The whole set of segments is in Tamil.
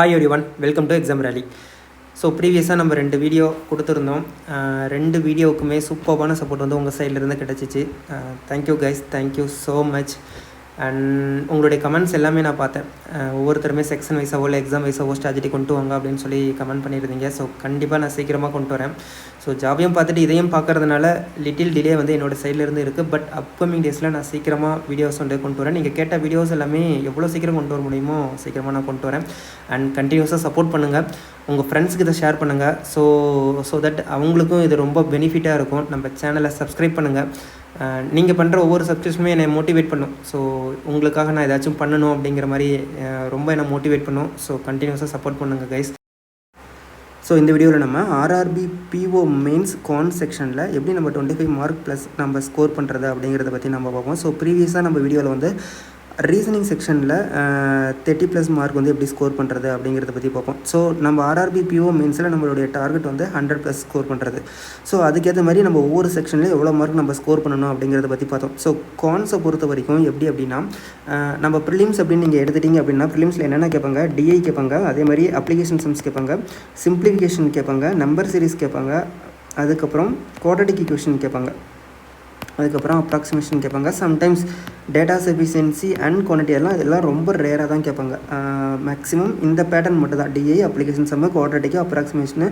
Hi everyone, welcome to exam rally. So ப்ரீவியஸாக நம்ம 2 வீடியோ கொடுத்துருந்தோம். 2 வீடியோவுக்குமே சூப்பர்பான சப்போர்ட் வந்து உங்கள் சைட்லேருந்து கிடச்சிச்சு. Thank you guys, thank you so much. And உங்களுடைய கமெண்ட்ஸ் எல்லாமே நான் பார்த்தேன். ஒவ்வொருத்தருமே செக்ஷன் வைஸாவோ இல்லை எக்ஸாம் வைஸாவோ ஸ்ட்ராட்டஜி கொண்டு வாங்க அப்படின்னு சொல்லி கமெண்ட் பண்ணியிருந்தீங்க. ஸோ கண்டிப்பாக நான் சீக்கிரமாக கொண்டு வரேன். ஸோ ஜாபையும் பார்த்துட்டு இதையும் பார்க்குறதுனால லிட்டில் டிலே வந்து என்னோடய சைட்லேருந்து இருக்குது. பட் அப்கமிங் டேஸில் நான் சீக்கிரமாக வீடியோஸ் வந்து கொண்டு வரேன். நீங்கள் கேட்ட வீடியோஸ் எல்லாமே எவ்வளோ சீக்கிரம் கொண்டு வர முடியுமோ சீக்கிரமாக நான் கொண்டு வரேன். அண்ட் கண்டினியூஸாக சப்போர்ட் பண்ணுங்கள், உங்கள் ஃப்ரெண்ட்ஸுக்கு இதை ஷேர் பண்ணுங்கள். ஸோ தட் அவங்களுக்கும் இது ரொம்ப பெனிஃபிட்டாக இருக்கும். நம்ம சேனலை சப்ஸ்கிரைப் பண்ணுங்கள். நீங்கள் பண்ணுற ஒவ்வொரு சப்ஸ்கிரிப்ஷனுமே என்னை மோட்டிவேட் பண்ணும். ஸோ உங்களுக்காக நான் ஏதாச்சும் பண்ணணும் அப்படிங்கிற மாதிரி ரொம்ப என்னை மோட்டிவேட் பண்ணும். ஸோ கண்டினியூஸாக சப்போர்ட் பண்ணுங்கள் கைஸ். ஸோ இந்த வீடியோவில் நம்ம ஆர்ஆர்பி பிஓ மெயின்ஸ் கான் செக்ஷனில் எப்படி நம்ம 25 மார்க் ப்ளஸ் நம்ம ஸ்கோர் பண்ணுறது அப்படிங்கிறத பற்றி நம்ம பார்ப்போம். ஸோ ப்ரீவியஸாக நம்ம வீடியோவில் வந்து ரீசனிங் செக்ஷனில் 30+ மார்க் வந்து எப்படி ஸ்கோர் பண்ணுறது அப்படிங்கிறத பற்றி பார்ப்போம். ஸோ நம்ம ஆர்ஆர்பி பிஓ மெயின்ஸில் நம்மளுடைய டார்கெட் வந்து 100+ ஸ்கோர் பண்ணுறது. ஸோ அதுக்கேற்ற மாதிரி நம்ம ஒவ்வொரு செக்ஷன்லேயும் எவ்வளோ மார்க் நம்ம ஸ்கோர் பண்ணணும் அப்படிங்கிறத பற்றி பார்த்தோம். ஸோ கான்ஸை பொறுத்த வரைக்கும் எப்படி அப்படின்னா, நம்ம ப்ரிலிம்ஸ் அப்படின்னு நீங்கள் எடுத்துட்டிங்க அப்படின்னா ப்ரிலிம்ஸில் என்னென்ன கேட்பாங்க, டிஐ கேட்பாங்க, அதே மாதிரி அப்ளிகேஷன் சம்ஸ் கேட்பாங்க, சிம்பிளிஃபிகேஷன் கேட்பாங்க, நம்பர் சீரிஸ் கேட்பாங்க, அதுக்கப்புறம் குவாட்ரடிக் ஈக்குவேஷன் கேட்பாங்க, அதுக்கப்புறம் அப்ராக்சிமேஷன் கேட்பாங்க. Sometimes data sufficiency and quantity இதெல்லாம் ரொம்ப ரேராக தான் கேட்பாங்க. மேக்ஸிமம் இந்த பேட்டர்ன் மட்டும் தான், டிஐ, அப்ளிகேஷன் சம்மு, குவாட்ரடிக்கு, அப்ராக்சிமேஷனு,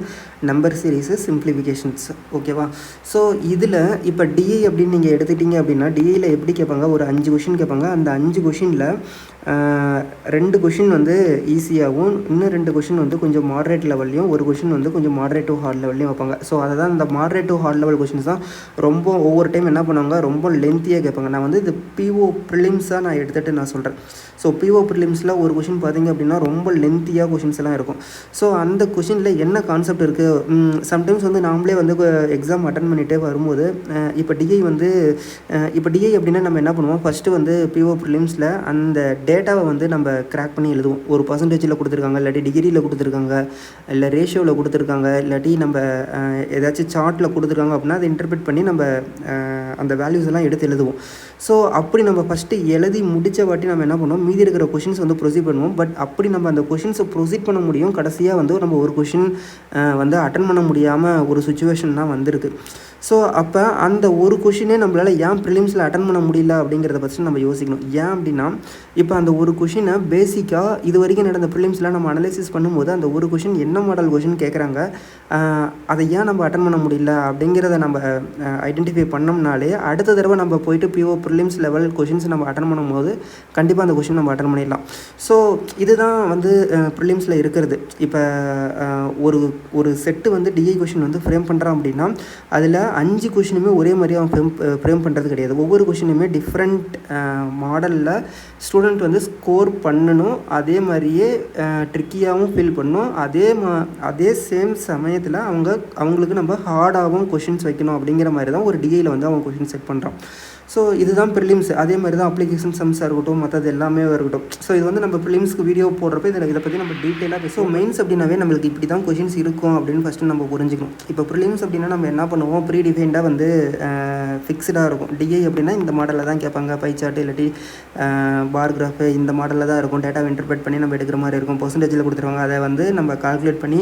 நம்பர் சீரீஸு, சிம்பிளிஃபிகேஷன்ஸ். ஓகேவா? ஸோ இதில் இப்போ டிஐ அப்படின்னு நீங்கள் எடுத்துக்கிட்டீங்க அப்படின்னா டிஐயில் எப்படி கேட்பாங்க, ஒரு 5 கொஷின் கேட்பாங்க. அந்த 5 கொஷினில் 2 கொஷின் வந்து ஈஸியாகவும், இன்னும் 2 கொஷின் வந்து கொஞ்சம் மாடரேட் லெவல்லையும், ஒரு கொஷின் வந்து கொஞ்சம் மாடரேட் டு ஹார்ட் லெவல்லையும் வைப்பாங்க. ஸோ அதை தான் இந்த moderate to heart level questions தான் ரொம்ப ஒவ்வொரு டைம் என்ன பண்ணுவாங்க, ரொம்ப லென்த்தியாக கேட்பாங்க. நான் வந்து இது பிஓ ப்ரிலிம்ஸாக நான் எடுத்துகிட்டு நான் சொல்கிறேன். ஸோ பிஓ ப்ரிலிம்ஸில் ஒரு கொஷின் பார்த்திங்க அப்படின்னா ரொம்ப லென்த்தியாக கொஷின்ஸ் எல்லாம் இருக்கும். ஸோ அந்த கொஷினில் என்ன கான்செப்ட் இருக்குது, சம்டைம்ஸ் வந்து நாமளே வந்து எக்ஸாம் அட்டன் பண்ணிகிட்டே வரும்போது இப்போ டிஐ அப்படின்னா நம்ம என்ன பண்ணுவோம், ஃபஸ்ட்டு வந்து பிஓ ப்ரிலிம்ஸில் அந்த டேட்டாவை வந்து நம்ம கிராக் பண்ணி எழுதுவோம். ஒரு பர்சன்டேஜில் கொடுத்துருக்காங்க, இல்லாட்டி டிகிரியில் கொடுத்துருக்காங்க, இல்லை ரேஷியோவில் கொடுத்துருக்காங்க, இல்லாட்டி நம்ம ஏதாச்சும் சார்ட்டில் கொடுத்துருக்காங்க அப்படின்னா அதை இன்டர்பிரேட் பண்ணி நம்ம அந்த வேல்யூஸ் எல்லாம் எடுத்து எழுதுவோம். ஸோ அப்படி நம்ம ஃபஸ்ட்டு எழுதி முடித்த வாட்டி நம்ம என்ன பண்ணுவோம், மீதி இருக்கிற கொஷின்ஸ் வந்து ப்ரொசீட் பண்ணுவோம். பட் அப்படி நம்ம அந்த கொஷின்ஸை ப்ரொசீட் பண்ண முடியும், கடைசியாக வந்து நம்ம ஒரு கொஷின் வந்து அட்டன் பண்ண முடியாமல் ஒரு சுச்சுவேஷன் தான் வந்திருக்கு. ஸோ அப்போ அந்த ஒரு கொஷினே நம்மளால் ஏன் ப்ரிலிம்ஸில் அட்டன் பண்ண முடியல அப்படிங்கிறத பற்றி நம்ம யோசிக்கணும். ஏன் அப்படின்னா, இப்போ அந்த ஒரு கொஷினை பேசிக்காக இது வரைக்கும் நடந்த ப்ரிலிம்ஸில் நம்ம அனலைசிஸ் பண்ணும்போது அந்த ஒரு கொஷின் என்ன மாடல் கொஷின் கேட்குறாங்க, அதை ஏன் நம்ம அட்டன் பண்ண முடியல அப்படிங்கிறத நம்ம ஐடென்டிஃபை பண்ணோம்னாலே அடுத்த தடவை நம்ம போயிட்டு பிஓ ப்ரிலிம்ஸ் லெவல் கொஷின்ஸ் நம்ம அட்டன் பண்ணும்போது கண்டிப்பாக அந்த கொஷின் நம்ம அட்டன் பண்ணிடலாம். ஸோ இதுதான் வந்து ப்ரிலிம்ஸில் இருக்கிறது. இப்போ ஒரு செட்டு வந்து டிஐ கொஷின் வந்து ஃப்ரேம் பண்ணுறான் அப்படின்னா அதில் 5 கொஷினுமே ஒரே மாதிரி அவன் ஃப்ரேம் பண்ணுறது கிடையாது. ஒவ்வொரு கொஷினுமே டிஃப்ரெண்ட் மாடலில் ஸ்டூடெண்ட் வந்து ஸ்கோர் பண்ணணும், அதே மாதிரியே ட்ரிக்கியாகவும் ஃபீல் பண்ணணும், அதே சேம் சமயத்தில் அவங்களுக்கு நம்ம ஹார்டாகவும் கொஷின்ஸ் வைக்கணும் அப்படிங்கிற மாதிரி தான் ஒரு டிஐயில் வந்து அவன் கொஷின் செட் பண்ணுறான். ஸோ இதுதான் ப்ரிலிம்ஸ். அதே மாதிரி தான் அப்ளிகேஷன் சம்ஸாக இருக்கட்டும், மற்றது எல்லாமே இருக்கட்டும். ஸோ இது வந்து நம்ம ப்ரிலிம்ஸ்க்கு வீடியோ போடுறப்ப இதை பற்றி நம்ம டீட்டெயிலாக பேசுவோம். மெயின்ஸ் அப்படின்னாவே நம்மளுக்கு இப்படி தான் கொஷின்ஸ் இருக்கும் அப்படின்னு ஃபஸ்ட்டு நம்ம புரிஞ்சுக்கணும். இப்போ ப்ரிலிம்ஸ் அப்படின்னா நம்ம என்ன பண்ணுவோம், ப்ரீ டிஃபைன்டாக வந்து ஃபிக்ஸ்டாக இருக்கும். டிஐ அப்படின்னா இந்த மாடலில் தான் கேட்பாங்க, பை சார்ட்டு இல்லாட்டி பார் கிராஃபு இந்த மாடலில் தான் இருக்கும். டேட்டாவை இன்டர்பிரேட் பண்ணி நம்ம எடுக்கிற மாதிரி இருக்கும். பர்சன்டேஜில் கொடுத்துருவாங்க, அதை வந்து நம்ம கால்குலேட் பண்ணி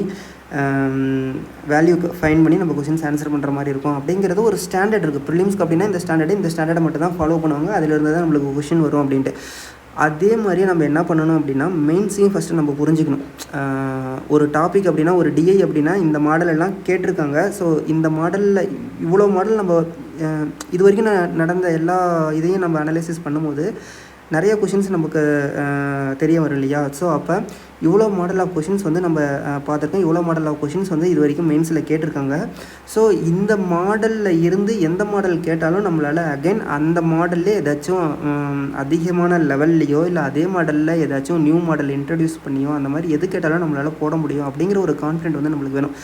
வேல்யூ ஃபைன் பண்ணி நம்ம கொஷின்ஸ் ஆன்சர் பண்ணுற மாதிரி இருக்கும். அப்படிங்கிறது ஒரு ஸ்டாண்டர்ட் இருக்குது ப்ரிலிம்ஸ்க்கு அப்படின்னா. இந்த ஸ்டாண்டர்டை மட்டும் தான் ஃபாலோ பண்ணுவாங்க, அதிலிருந்து தான் நம்மளுக்கு கொஷின் வரும் அப்படின்ட்டு. அதே மாதிரியே நம்ம என்ன பண்ணணும் அப்படின்னா, மெயின்ஸையும் ஃபஸ்ட்டு நம்ம புரிஞ்சுக்கணும். ஒரு டாபிக் அப்படின்னா, ஒரு டிஐ அப்படின்னா இந்த மாடலெல்லாம் கேட்டிருக்காங்க. ஸோ இந்த மாடலில் இவ்வளோ மாடல் நம்ம இது வரைக்கும் நடந்த எல்லா இதையும் நம்ம அனலைசிஸ் பண்ணும்போது நிறைய கொஷின்ஸ் நமக்கு தெரிய வரும் இல்லையா? ஸோ அப்போ இவ்வளோ மாடல் ஆஃப் கொஷின்ஸ் வந்து நம்ம பார்த்துருக்கோம். இவ்வளோ மாடல் ஆஃப் கொஷின்ஸ் வந்து இது வரைக்கும் மெயின்ஸில் கேட்டிருக்காங்க. ஸோ இந்த மாடலில் இருந்து எந்த மாடல் கேட்டாலும் நம்மளால் அகைன் அந்த மாடல்லே ஏதாச்சும் அதிகமான லெவல்லையோ இல்லை அதே மாடலில் ஏதாச்சும் நியூ மாடல் இன்ட்ரடியூஸ் பண்ணியோ அந்த மாதிரி எது கேட்டாலும் நம்மளால் போட முடியும் அப்படிங்கிற ஒரு கான்ஃபிடென்ட் வந்து நம்மளுக்கு வேணும்.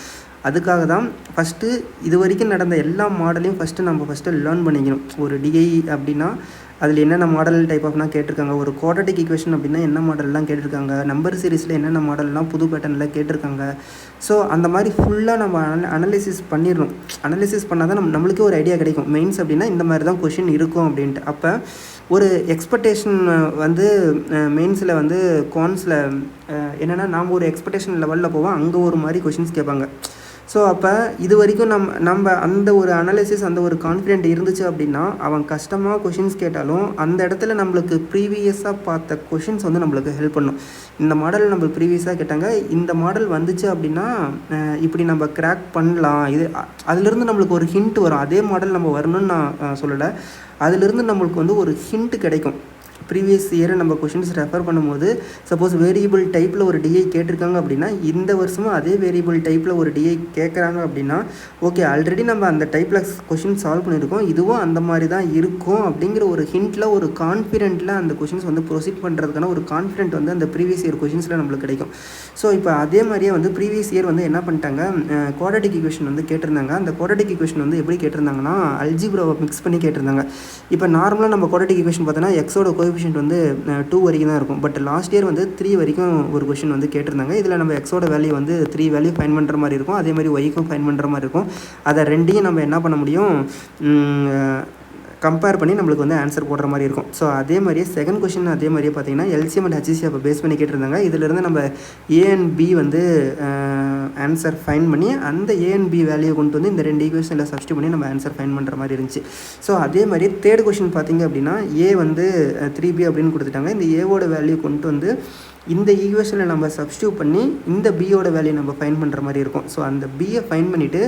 அதுக்காக தான் ஃபஸ்ட்டு இது வரைக்கும் நடந்த எல்லா மாடலையும் ஃபஸ்ட்டு லேர்ன் பண்ணிக்கணும். ஒரு டிஐ அப்படின்னா அதில் என்னென்ன மாடல் டைப் ஆஃப்னா கேட்டிருக்காங்க, ஒரு குவாட்ரடிக் ஈக்குவேஷன் அப்படின்னா என்ன மாடல்லாம் கேட்டிருக்காங்க, நம்பர் சீரிஸில் என்னென்ன மாடல்லாம் புது பேட்டர்னில் கேட்டிருக்காங்க. ஸோ அந்த மாதிரி ஃபுல்லாக நம்ம அனலைசிஸ் பண்ணிடணும். அனலைசிஸ் பண்ணால் தான் நம்மளுக்கே ஒரு ஐடியா கிடைக்கும். மெயின்ஸ் அப்படின்னா இந்த மாதிரி தான் கொஷின் இருக்கும் அப்படின்ட்டு. அப்போ ஒரு எக்ஸ்பெக்டேஷன் வந்து மெயின்ஸில் வந்து கான்ஸில் என்னென்னா நாம் ஒரு எக்ஸ்பெக்டேஷன் லெவலில் போவோம், அங்கே ஒரு மாதிரி கொஷின்ஸ் கேட்பாங்க. ஸோ அப்போ இது வரைக்கும் நம்ம அந்த ஒரு அனாலிசிஸ் அந்த ஒரு கான்ஃபிடென்ட் இருந்துச்சு அப்படின்னா அவன் கஷ்டமாக கொஷின்ஸ் கேட்டாலும் அந்த இடத்துல நம்மளுக்கு ப்ரீவியஸாக பார்த்த கொஷின்ஸ் வந்து நம்மளுக்கு ஹெல்ப் பண்ணும். இந்த மாடல் நம்மளுக்கு ப்ரீவியஸாக கேட்டாங்க, இந்த மாடல் வந்துச்சு அப்படின்னா இப்படி நம்ம கிராக் பண்ணலாம், இது அதுலேருந்து நம்மளுக்கு ஒரு ஹிண்ட் வரும். அதே மாடல் நம்ம வரணும்னு நான் சொல்லலை, அதுலேருந்து நம்மளுக்கு வந்து ஒரு ஹிண்ட் கிடைக்கும். ப்ரீவியஸ் இயரை நம்ம கொஷின்ஸ் ரெஃபர் பண்ணும்போது சப்போஸ் வேரியபிள் டைப்பில் ஒரு டிஐ கேட்டிருக்காங்க அப்படின்னா இந்த வருஷமும் அதே வேரியபிள் டைப்பில் ஒரு டிஐ கேட்குறாங்க அப்படின்னா ஓகே ஆல்ரெடி நம்ம அந்த டைப்பில் கொஷின் சால்வ் பண்ணியிருக்கோம், இதுவும் அந்த மாதிரி தான் இருக்கும் அப்படிங்கிற ஒரு ஹிண்ட்டில் ஒரு கான்ஃபிடென்ட்டில் அந்த கொஷின்ஸ் வந்து ப்ரொசீட் பண்ணுறதுக்கான ஒரு கான்ஃபிடென்ட் வந்து அந்த ப்ரீவியஸ் இயர் கொஷின்ஸில் நம்மளுக்கு கிடைக்கும். ஸோ இப்போ அதே மாதிரியே வந்து ப்ரீவியஸ் இயர் வந்து என்ன பண்ணிட்டாங்க, குவாட்ரேட்டிக் ஈக்குவேஷன் வந்து கேட்டிருந்தாங்க. அந்த குவாட்ரேட்டிக் ஈக்குவேஷன் வந்து எப்படி கேட்டிருந்தாங்கன்னா அல்ஜிப்ராவை மிக்ஸ் பண்ணி கேட்டிருந்தாங்க. இப்போ நார்மலாக நம்ம குவாட்ரேட்டிக் ஈக்குவேஷன் பார்த்தோன்னா எக்ஸோட கோஎஃபிஷியன்ட் வந்து 2 வரைக்கும் தான் இருக்கும். பட் லாஸ்ட் இயர் வந்து 3 வரைக்கும் ஒரு கொஷின் வந்து கேட்டிருந்தாங்க. இதில் நம்ம எக்ஸோட வேல்யூ வந்து 3 வேல்யூ ஃபைன் பண்ணுற மாதிரி இருக்கும், அதே மாதிரி ஒய்க்கும் ஃபைன் பண்ணுற மாதிரி இருக்கும். அதை ரெண்டையும் நம்ம என்ன பண்ண முடியும், கம்பேர் பண்ணி நம்மளுக்கு வந்து ஆன்சர் போடுற மாதிரி இருக்கும். ஸோ அதே மாதிரியே செகண்ட் கொஷின் அதே மாதிரியே பார்த்தீங்கன்னா எல்சிஎம் அண்ட் ஹெச்சிசி அப்போ பேஸ் பண்ணி கேட்டிருந்தாங்க. இதிலிருந்து நம்ம ஏ அண்ட் பி வந்து ஆன்சர் ஃபைன் பண்ணி அந்த ஏ அண்ட் பி வேல்யூ கொண்டு வந்து இந்த 2 ஈக்குவேஷனில் சப்ஸ்டியூட் பண்ணி நம்ம ஆன்சர் ஃபைன் பண்ணுற மாதிரி இருந்துச்சு. ஸோ அதே மாதிரி தேர்ட் கொஷின் பார்த்திங்க அப்படின்னா ஏ வந்து 3b அப்படின்னு கொடுத்துட்டாங்க. இந்த ஏவோட வேல்யூ கொண்டு வந்து இந்த ஈக்குவேஷனில் நம்ம சப்ஸ்டியூட் பண்ணி இந்த பியோட வேல்யூ நம்ம ஃபைன் பண்ணுற மாதிரி இருக்கும். ஸோ அந்த பியை ஃபைன் பண்ணிவிட்டு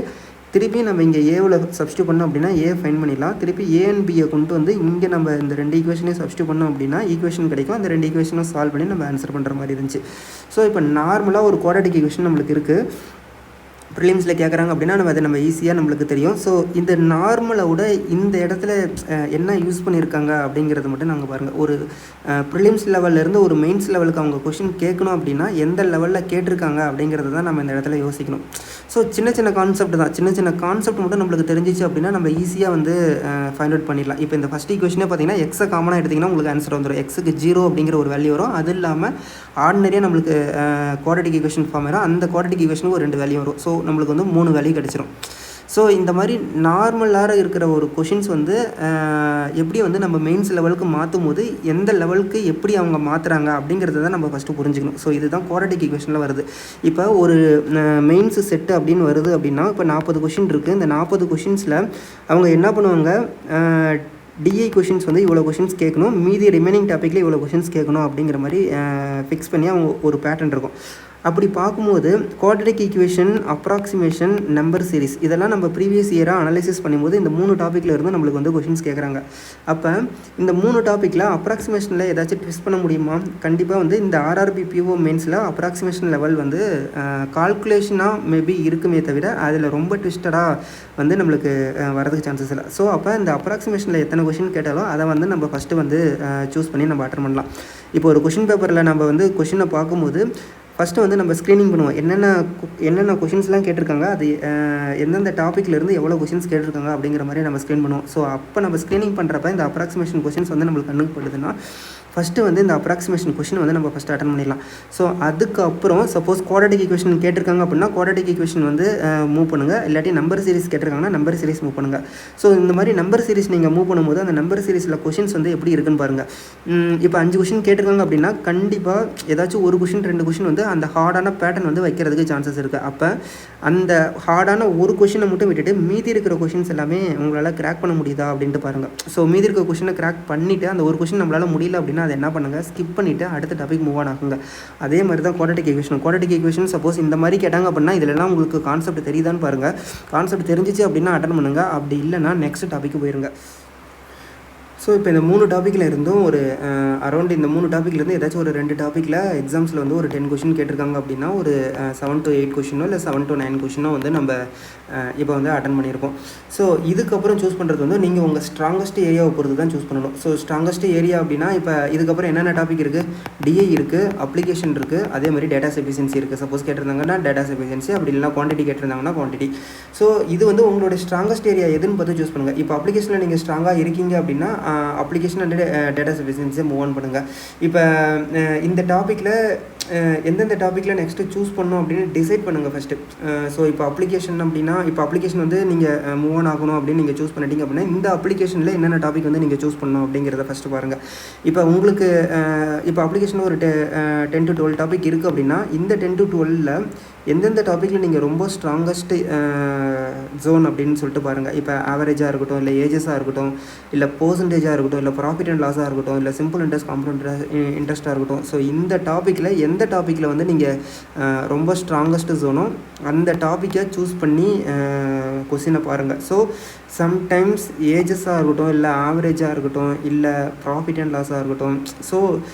திருப்பி நம்ம இங்கே ஏவில் சப்ஸ்டியூட் பண்ணோம் அப்படின்னா ஏ ஃபைன் பண்ணிடலாம். திருப்பி ஏ அண்ட் பியை கொண்டு வந்து இங்கே நம்ம இந்த 2 ஈக்குவேஷனையும் சப்ஸ்டியூட் பண்ணோம் அப்படின்னா ஈக்குவேஷன் கிடைக்கும். அந்த 2 ஈக்குவேஷனும் சால்வ் பண்ணி நம்ம ஆன்சர் பண்ணுற மாதிரி இருந்துச்சு. ஸோ இப்போ நார்மலாக ஒரு குவாட்ரேட்டிக் ஈக்குவேஷன் நம்மளுக்கு இருக்குது, ப்ரிலிம்ஸில் கேட்குறாங்க அப்படின்னா நம்ம அதை நம்ம ஈஸியாக நம்மளுக்கு தெரியும். ஸோ இந்த நார்மலோட இந்த இடத்துல என்ன யூஸ் பண்ணியிருக்காங்க அப்படிங்கிறது மட்டும் நாங்கள் பாருங்கள். ஒரு ப்ரிலிம்ஸ் லெவல்லேருந்து ஒரு மெயின்ஸ் லெவலுக்கு அவங்க கொஷின் கேட்கணும் அப்படின்னா எந்த லெவலில் கேட்டிருக்காங்க அப்படிங்கிறது தான் நம்ம இந்த இடத்துல யோசிக்கணும். ஸோ சின்ன சின்ன கான்செப்ட் தான், சின்ன சின்ன கான்செப்ட் மட்டும் நம்மளுக்கு தெரிஞ்சிச்சு அப்படின்னா நம்ம ஈஸியாக வந்து ஃபைண்ட் அவுட் பண்ணிடலாம். இப்போ இந்த ஃபஸ்ட் ஈக்குவேஷனே பார்த்தீங்கன்னா எக்ஸை காமனாக எடுத்திங்கன்னா உங்களுக்கு ஆன்சர் வந்துடும். எக்ஸுக்கு 0 அப்படிங்கிற ஒரு வேல்யூ வரும். அது இல்லாமல் ஆர்டினரியாக நம்மளுக்கு குவாட்ரேட்டிக் ஈக்குவேஷன் ஃபார்ம் ஆயிரும். அந்த குவாட்ரேட்டிக் ஈக்குவேஷனுக்கு ஒரு 2 வேல்யூ வரும். ஸோ நம்மளுக்கு வந்து 3 வேல்யூ கிடச்சிரும். ஸோ இந்த மாதிரி நார்மலாக இருக்கிற ஒரு கொஷின்ஸ் வந்து எப்படி வந்து நம்ம மெயின்ஸ் லெவலுக்கு மாற்றும் போது எந்த லெவலுக்கு எப்படி அவங்க மாற்றுறாங்க அப்படிங்கிறத தான் நம்ம ஃபஸ்ட்டு புரிஞ்சுக்கணும். ஸோ இதுதான் குவாட்ரேட்டிக் ஈக்குவேஷனில் வருது. இப்போ ஒரு மெயின்ஸ் செட்டு அப்படின்னு வருது அப்படின்னா இப்போ 40 கொஷின் இருக்குது. இந்த 40 கொஷின்ஸில் அவங்க என்ன பண்ணுவாங்க, டிஐ கொஷின்ஸ் வந்து இவ்வளோ கொஷின்ஸ் கேட்கணும், மீதி ரிமைனிங் டாப்பிக்கில் இவ்வளோ கொஷின்ஸ் கேட்கணும் அப்படிங்கிற மாதிரி ஃபிக்ஸ் பண்ணி அவங்க ஒரு பேட்டர்ன் இருக்கும். அப்படி பார்க்கும்போது quadratic equation, approximation, number series இதெல்லாம் நம்ம ப்ரீவியஸ் இயராக அனலைசிஸ் பண்ணும்போது இந்த 3 டாப்பிக்கில் இருந்து நம்மளுக்கு வந்து கொஷின்ஸ் கேட்குறாங்க. அப்போ இந்த 3 டாப்பிக்கில் அப்ராக்சிமேஷனில் ஏதாச்சும் ட்விஸ்ட் பண்ண முடியுமா? கண்டிப்பாக வந்து இந்த ஆர்ஆர்பி பிஓ மெயின்ஸில் அப்ராக்சிமேஷன் லெவல் வந்து கால்குலேஷனாக மேபி இருக்குமே தவிர அதில் ரொம்ப ட்விஸ்டடாக வந்து நம்மளுக்கு வரதுக்கு சான்சஸ் இல்லை. ஸோ அப்போ இந்த அப்ராக்சிமேஷனில் எத்தனை கொஷின் கேட்டாலும் அதை வந்து நம்ம ஃபஸ்ட்டு வந்து சூஸ் பண்ணி நம்ம அட்டன் பண்ணலாம். இப்போ ஒரு கொஷின் பேப்பரில் நம்ம வந்து கொஷினை பார்க்கும்போது ஃபஸ்ட்டு வந்து நம்ம ஸ்க்ரீனிங் பண்ணுவோம். என்னென்ன கொஷின்ஸ்லாம் கேட்டிருக்காங்க, அது எந்தெந்த டாப்பிக்லேருந்து எவ்வளோ கொஷின்ஸ் கேட்டிருக்காங்க அப்படிங்கிற மாதிரி நம்ம ஸ்க்ரீன் பண்ணுவோம். ஸோ அப்போ நம்ம ஸ்க்ரீனிங் பண்ணுறப்ப இந்த அப்ராக்சிமேஷன் கொஷின்ஸ் வந்து நம்மளுக்கு கண்ணுக்கு படுதுன்னா ஃபஸ்ட்டு வந்து இந்த அப்ராக்சிமேஷன் கொஷின் வந்து நம்ம ஃபஸ்ட்டு அட்டன் பண்ணிடலாம். ஸோ அதுக்கப்புறம் சப்போஸ் குவாட்ரேட்டிக் ஈக்குவேஷன் கேட்டிருக்காங்க அப்படின்னா குவாட்ரேட்டிக் ஈக்குவேஷன் வந்து மூவ் பண்ணுங்கள். இல்லாட்டி நம்பர் சீரிஸ் கேட்டிருக்காங்கன்னா நம்பர் சீரிஸ் மூவ் பண்ணுங்கள். ஸோ இந்த மாதிரி நம்பர் சீரிஸ் நீங்கள் மூவ் பண்ணும்போது அந்த நம்பர் சீரிஸில் கொஷின்ஸ் வந்து எப்படி இருக்குன்னு பாருங்கள். இப்போ 5 கொஷின் கேட்டிருக்காங்க அப்படின்னா கண்டிப்பாக ஏதாச்சும் ஒரு கொஷின் 2 கொஷின் வந்து அந்த ஹார்டான பேட்டர்ன் வந்து வைக்கிறதுக்கு சான்சஸ் இருக்குது. அப்போ அந்த ஹார்டான ஒரு கொஷினை மட்டும் விட்டுட்டு மீதி இருக்கிற கொஷின்ஸ் எல்லாமே உங்களால் கிராக் பண்ண முடியுதா அப்படின்ட்டு பாருங்கள். ஸோ மீதி இருக்கிற கொஷினை கிராக் பண்ணிவிட்டு அந்த ஒரு கொஷின் நம்மளால் முடியல அப்படின்னா அதை என்ன பண்ணுங்கள், ஸ்கிப் பண்ணிவிட்டு அடுத்த டாபிக் மூவ் ஆன் ஆகுங்க. அதே மாதிரி தான் குவாட்ரேட்டிக் ஈக்குவேஷன் சப்போஸ் இந்த மாதிரி கேட்டாங்க அப்படின்னா இதிலெல்லாம் உங்களுக்கு கான்செப்ட் தெரியுதான்னு பாருங்கள். கான்செப்ட் தெரிஞ்சிச்சு அப்படின்னா அட்டன் பண்ணுங்கள், அப்படி இல்லைனா நெக்ஸ்ட் டாபிக் போயிருங்க. ஸோ இப்போ இந்த 3 டாப்பிக்கில் இருந்தும் ஒரு அரௌண்ட் இந்த 3 டாப்பிக்லேருந்து ஏதாச்சும் ஒரு 2 டாப்பிக்கில் எக்ஸாம்ஸில் வந்து ஒரு 10 கொஷின் கேட்டிருக்காங்க அப்படின்னா ஒரு 7 to 8 கொஷினோ இல்லை 7 to 9 கொஷினோ வந்து நம்ம இப்போ வந்து அட்டன் பண்ணியிருக்கோம். ஸோ இதுக்கப்புறம் சூஸ் பண்ணுறது வந்து நீங்கள் உங்கள் ஸ்ட்ராங்கஸ்ட் ஏரியாவை பொறுத்து தான் சூஸ் பண்ணணும். ஸோ ஸ்ட்ராங்கஸ்ட் ஏரியா அப்படின்னா இப்போ இதுக்கப்புறம் என்னென்ன டாபிக் இருக்குது, டிஐ இருக்குது, அப்ளிகேஷன் இருக்குது, அதே மாதிரி டேட்டா எஃபிஷியன்சி இருக்குது. சப்போஸ் கேட்டிருந்தாங்கன்னா டேட்டா எஃபிஷியன்சி, அப்படி இல்லைனா குவான்டிட்டி கேட்டிருந்தாங்கன்னா குவான்டிட்டி. ஸோ இது வந்து உங்களோட ஸ்ட்ராங்கஸ்ட் ஏரியா எதுன்னு பார்த்து சூஸ் பண்ணுங்கள். இப்போ அப்ளிகேஷனில் நீங்கள் ஸ்ட்ராங்காக இருக்கீங்க அப்படின்னா அப்ளிகேஷன் அண்ட் டேட்டா சஃபிஷியன்சியை மூவ் ஆன் பண்ணுங்கள். இப்போ இந்த டாப்பிக்கில் எந்தெந்த டாப்பிக்கில் நெக்ஸ்ட்டு சூஸ் பண்ணணும் அப்படின்னு டிசைட் பண்ணுங்கள் ஃபஸ்ட்டு. ஸோ இப்போ அப்ளிகேஷன் அப்படின்னா, இப்போ அப்ளிகேஷன் வந்து நீங்கள் மூவ் ஆன் ஆகணும் அப்படின்னு நீங்கள் சூஸ் பண்ணிட்டீங்க அப்படின்னா, இந்த அப்ளிகேஷனில் என்னென்ன டாபிக் வந்து நீங்கள் சூஸ் பண்ணணும் அப்படிங்கிறத ஃபஸ்ட்டு பாருங்கள். இப்போ உங்களுக்கு இப்போ அப்ளிகேஷனில் ஒரு 10 to 12 டாபிக் இருக்குது அப்படின்னா, இந்த 10 to 12ல் எந்தெந்த டாப்பிக்கில் நீங்கள் ரொம்ப ஸ்ட்ராங்கஸ்ட்டு ஜோன் அப்படின்னு சொல்லிட்டு பாருங்கள். இப்போ ஆவரேஜாக இருக்கட்டும், இல்லை ஏஜஸாக இருக்கட்டும், இல்லை பர்சன்டேஜாக இருக்கட்டும், இல்லை ப்ராஃபிட் அண்ட் லாஸாக இருக்கட்டும், இல்லை சிம்பிள் இன்ட்ரெஸ்ட் காம்பவுண்ட் இன்ட்ரெஸ்ட்டாக இருக்கட்டும். ஸோ இந்த டாப்பிக்கில் எந்த டாப்பிக்கில் வந்து நீங்கள் ரொம்ப ஸ்ட்ராங்கஸ்ட்டு ஜோனோ அந்த டாப்பிக்கை சூஸ் பண்ணி கொஸ்டினை பாருங்கள். ஸோ சம்டைம்ஸ் ஏஜஸாக இருக்கட்டும், இல்லை ஆவரேஜாக இருக்கட்டும், இல்லை ப்ராஃபிட் அண்ட் லாஸாக இருக்கட்டும், ஸோ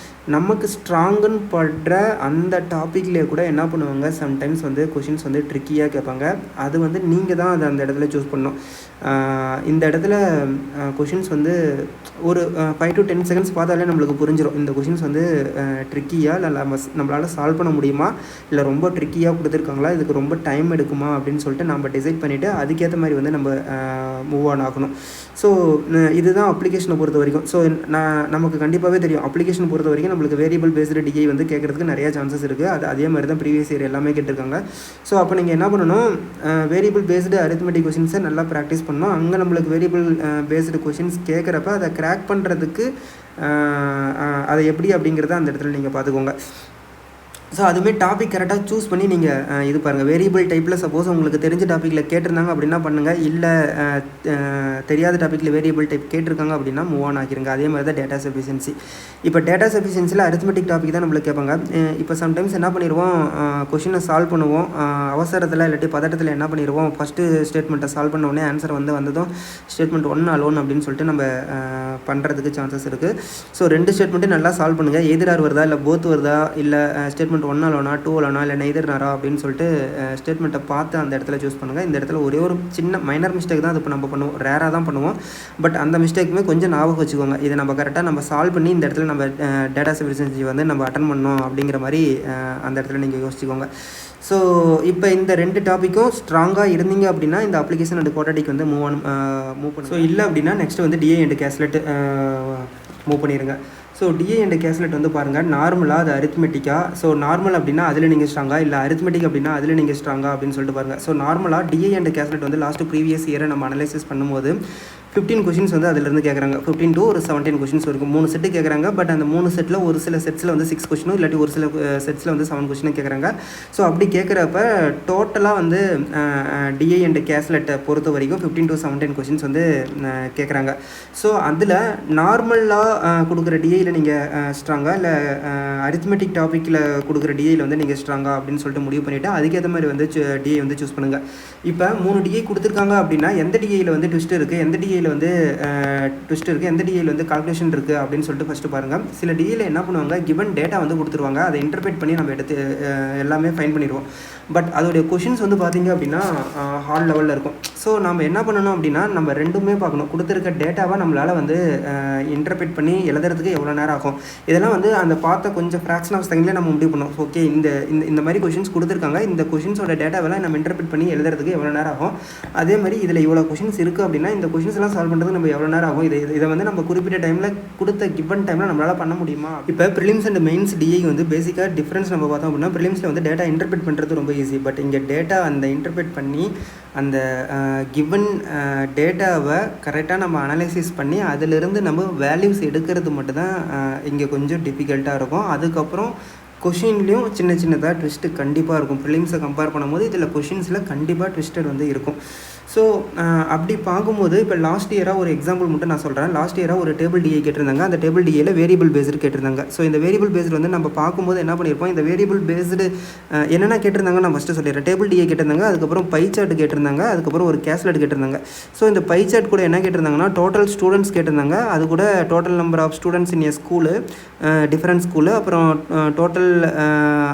நமக்கு ஸ்ட்ராங்குன்னு படுற அந்த டாப்பிக்லேயே கூட என்ன பண்ணுவாங்க, சம்டைம்ஸ் வந்து கொஷின்ஸ் வந்து ட்ரிக்கியாக கேட்பாங்க. அது வந்து நீங்கள் தான் அதை அந்த இடத்துல சூஸ் பண்ணணும். இந்த இடத்துல கொஷின்ஸ் வந்து ஒரு 5 to 10 செகண்ட்ஸ் பார்த்தாலே நம்மளுக்கு புரிஞ்சிடும் இந்த கொஷின்ஸ் வந்து ட்ரிக்கியாக இல்லை நம்மளால் சால்வ் பண்ண முடியுமா, இல்லை ரொம்ப ட்ரிக்கியாக கொடுத்துருக்காங்களா, இதுக்கு ரொம்ப டைம் எடுக்குமா அப்படின்னு சொல்லிட்டு நம்ம டிசைட் பண்ணிவிட்டு அதுக்கேற்ற மாதிரி வந்து நம்ம மூவ் ஆன் ஆகணும். ஸோ இதுதான் அப்ளிகேஷனை பொறுத்த வரைக்கும். ஸோ நமக்கு கண்டிப்பாகவே தெரியும் அப்ளிகேஷனை பொறுத்த வரைக்கும் நம்மளுக்கு வேரியபிள் பேஸ்டு டிஐ வந்து கேட்குறதுக்கு நிறையா சான்சஸ் இருக்குது. அதே மாதிரி தான் ப்ரீவியஸ் இயர் எல்லாமே கேட்டிருக்காங்க. ஸோ அப்போ நீங்கள் என்ன பண்ணணும், வேரியபிள் பேஸ்டு அரித்மெட்டிக் கொஷின்ஸை நல்லா ப்ராக்டிஸ் பண்ணணும். அங்கே நம்மளுக்கு வேரியபிள் பேஸ்டு கொஷின்ஸ் கேட்குறப்ப அதை கிராக் பண்ணுறதுக்கு அதை எப்படி அப்படிங்கிறத அந்த இடத்துல நீங்கள் பார்த்துக்கோங்க. ஸோ அதுவுமே டாபிக் கரெக்டாக சூஸ் பண்ணி நீங்கள் இது பாருங்கள். வேரியபிள் டைப்பில் சப்போஸ் உங்களுக்கு தெரிஞ்ச டாப்பிக்கில் கேட்டிருந்தாங்க அப்படின்னா பண்ணுங்கள். இல்லை தெரியாத டாப்பிக்கில் வேரியபிள் டைப் கேட்டிருக்காங்க அப்படின்னா மூவ் ஆன் ஆகிருங்க. அதே மாதிரி தான் டேட்டா சஃபிஷியன்சி. இப்போ டேட்டா சஃபிஷியன்சியில் அரித்மெட்டிக் டாபிக் தான் நம்மளுக்கு கேட்பாங்க. இப்போ சம்டைம்ஸ் என்ன பண்ணிடுவோம், கொஷினை சால்வ் பண்ணுவோம் அவசரத்தில், இல்லாட்டி பதட்டத்தில் என்ன பண்ணிடுவோம், ஃபஸ்ட்டு ஸ்டேட்மெண்ட்டை சால்வ் பண்ண உடனே ஆன்சர் வந்ததும் ஸ்டேட்மெண்ட் 1 அலோன் அப்படின்னு சொல்லிட்டு நம்ம பண்ணுறதுக்கு சான்சஸ் இருக்குது. ஸோ 2 ஸ்டேட்மெண்ட்டு நல்லா சால்வ் பண்ணுங்கள். எதிரார் வருதா, இல்லை போத் வருதா, இல்லை ஸ்டேட்மெண்ட் 1 அலோனா 2 அலோனா, இல்லை நெய்தர் நாரா அப்படின்னு சொல்லிட்டு ஸ்டேட்மெண்ட்டை பார்த்து அந்த இடத்துல சூஸ் பண்ணுங்கள். இந்த இடத்துல ஒரே ஒரு சின்ன மைனர் மிஸ்டேக் தான் அது இப்போ நம்ம பண்ணுவோம், ரேராக தான் பண்ணுவோம். பட் அந்த மிஸ்டேக்குமே கொஞ்சம் ஞாபகம் வச்சுக்கோங்க. இதை நம்ம கரெக்டாக நம்ம சால்வ் பண்ணி இந்த இடத்துல நம்ம டேட்டா சஃபிஷியன்சி வந்து நம்ம அட்டன் பண்ணோம் அப்படிங்கிற மாதிரி அந்த இடத்துல நீங்கள் யோசிச்சுக்கோங்க. ஸோ இப்போ இந்த 2 டாப்பிக்கும் ஸ்ட்ராங்காக இருந்தீங்க அப்படின்னா இந்த அப்ளிகேஷன் அண்ட் குவாட்ராட்டிக் வந்து மூவ் பண்ணும். ஸோ இல்லை அப்படின்னா நெக்ஸ்ட் வந்து டிஏ அண்ட் கேஸ்லெட் மூவ் பண்ணிடுங்க. ஸோ டிஏ அண்ட் கேஸ்லெட் வந்து பாருங்கள், நார்மலாக அது அரித்மெட்டிக்காக. ஸோ நார்மல் அப்படின்னா அதில் நீங்கள் ஸ்ட்ராங்காக, இல்லை அரித்மெட்டிக் அப்படின்னா அதில் நீங்கள் ஸ்ட்ராங்காக அப்படின்னு சொல்லிட்டு பாருங்கள். ஸோ நார்மலாக டிஏ அண்ட் கேஸ்லெட் வந்து லாஸ்ட்டு ப்ரீவியஸ் இயரை நம்ம அனலைசிஸ் பண்ணும்போது 15 கொஷின்ஸ் வந்து அதிலிருந்து கேட்குறாங்க. 15 to ஒரு 17 கொஷின்ஸ் இருக்கும். 3 செட்டு கேட்குறாங்க. பட் அந்த 3 செட்டில் ஒரு சில செட்ஸில் வந்து 6 கொஷினும், இல்லாட்டி ஒரு சில செட்ஸில் வந்து 7 கொஷினும் கேட்குறாங்க. ஸோ அப்படி கேட்குறப்ப டோட்டலாக வந்து டிஐ அண்ட் கேஸ்லெட்டை பொறுத்த வரைக்கும் 15 to 17 கொஷின்ஸ் வந்து கேட்குறாங்க. ஸோ அதில் நார்மலாக கொடுக்குற டிஐயில் நீங்கள் ஸ்ட்ராங்காக, இல்லை அரித்மெட்டிக் டாப்பிக்கில் கொடுக்குற டிஐயில் வந்து நீங்கள் ஸ்ட்ராங்காக அப்படின்னு சொல்லிட்டு முடிவு பண்ணிவிட்டு அதுக்கேற்ற மாதிரி வந்து டிஐ வந்து சூஸ் பண்ணுங்கள். இப்போ 3 டிஐ கொடுத்துருக்காங்க அப்படின்னா எந்த டிஐயில் வந்து ட்விஸ்ட் இருக்குது, எந்த டிஐயில் வந்து ட்விஸ்ட் இருக்குது, எந்த டிஐயில் வந்து கால்குலேஷன் இருக்குது அப்படின்னு சொல்லிட்டு ஃபஸ்ட்டு பாருங்கள். சில டிஐயில் என்ன பண்ணுவாங்க, கிவன் டேட்டா வந்து கொடுத்துருவாங்க, அதை இன்டர்பிரேட் பண்ணி நம்ம எடுத்து எல்லாமே ஃபைன் பண்ணிடுவோம். பட் அதோடைய கொஷின்ஸ் வந்து பார்த்திங்க அப்படின்னா ஹார்ட் லெவலில் இருக்கும். ஸோ நம்ம என்ன பண்ணணும் அப்படின்னா நம்ம ரெண்டுமே பார்க்கணும். கொடுத்துருக்க டேட்டாவை நம்மளால் வந்து இன்டர்பிரேட் பண்ணி எழுதுறதுக்கு எவ்வளோ நேரம் ஆகும், இதெல்லாம் வந்து அந்த பார்த்த கொஞ்சம் ஃப்ராக்ஷன் ஆஃப் செகண்ட்லேயே நம்ம முடிவு பண்ணோம். ஓகே, இந்த மாதிரி கொஷின்ஸ் கொடுத்துருக்காங்க, இந்த கொஷின்ஸோட டேட்டாவெல்லாம் நம்ம இன்டர்பிரேட் பண்ணி எழுதுறதுக்கு எவ்வளோ நேரம் ஆகும், அதே மாதிரி இதில் இவ்வளோ கொஷின்ஸ் இருக்குது அப்படின்னா இந்த கொஷின்ஸ்லாம் சால்வ் பண்ணுறதுக்கு நம்ம எவ்வளோ நேரம் ஆகும், இதை வந்து நம்ம குறிப்பிட்ட டைமில் கொடுத்த கிவன் டைமில் நம்மளால் பண்ண முடியுமா. இப்போ ப்ரிலிம்ஸ் அண்ட் மெயின்ஸ் டிஐ வந்து பேசிக்காக டிஃப்ரென்ஸ் நம்ம பார்த்தோம் அப்படின்னா ப்ரிலிம்ஸில் வந்து டேட்டா இன்டர்பிரேட் பண்ணுறது ரொம்ப ஈஸி. பட் இங்கே டேட்டா அந்த இன்டர்பிரேட் பண்ணி அந்த கிவன் டேட்டாவை கரெக்டாக நம்ம அனலைசிஸ் பண்ணி அதிலிருந்து நம்ம வேல்யூஸ் எடுக்கிறது மட்டும்தான் இங்கே கொஞ்சம் டிஃபிகல்ட்டாக இருக்கும். அதுக்கப்புறம் கொஷின்லேயும் சின்ன சின்னதாக ட்விஸ்ட்டு கண்டிப்பாக இருக்கும். ப்ரிலிம்ஸை கம்பேர் பண்ணும்போது இதில் கொஷின்ஸில் கண்டிப்பாக ட்விஸ்டட் வந்து இருக்கும். ஸோ அப்படி பார்க்கும்போது இப்போ லாஸ்ட் இயராக ஒரு எக்ஸாம்பிள் மட்டும் நான் சொல்கிறேன். லாஸ்ட் இயராக ஒரு டேபிள் டிஐ கேட்டிருந்தாங்க. அந்த டேபிள் டிஐயில் வேரியபிள் பேஸ்டு கேட்டிருந்தாங்க. ஸோ இந்த வேரியபிள் பேஸ்டு வந்து நம்ம பார்க்கும்போது என்ன பண்ணியிருப்போம், இந்த வேரியபிள் பேஸ்டு என்னென்ன கேட்டிருந்தாங்க நான் ஃபஸ்ட்டு சொல்லிடுறேன். டேபிள் டிஐ கேட்டிருந்தாங்க, அதுக்கப்புறம் பை சார்ட் கேட்டிருந்தாங்க, அதுக்கப்புறம் ஒரு கேஸ்லெட் கேட்டிருந்தாங்க. ஸோ இந்த பை சார்ட் கூட என்ன கேட்டிருந்தாங்கன்னா டோட்டல் ஸ்டூடெண்ட்ஸ் கேட்டிருந்தாங்க, அது கூட total number of students in a school, different school, அப்புறம் டோட்டல்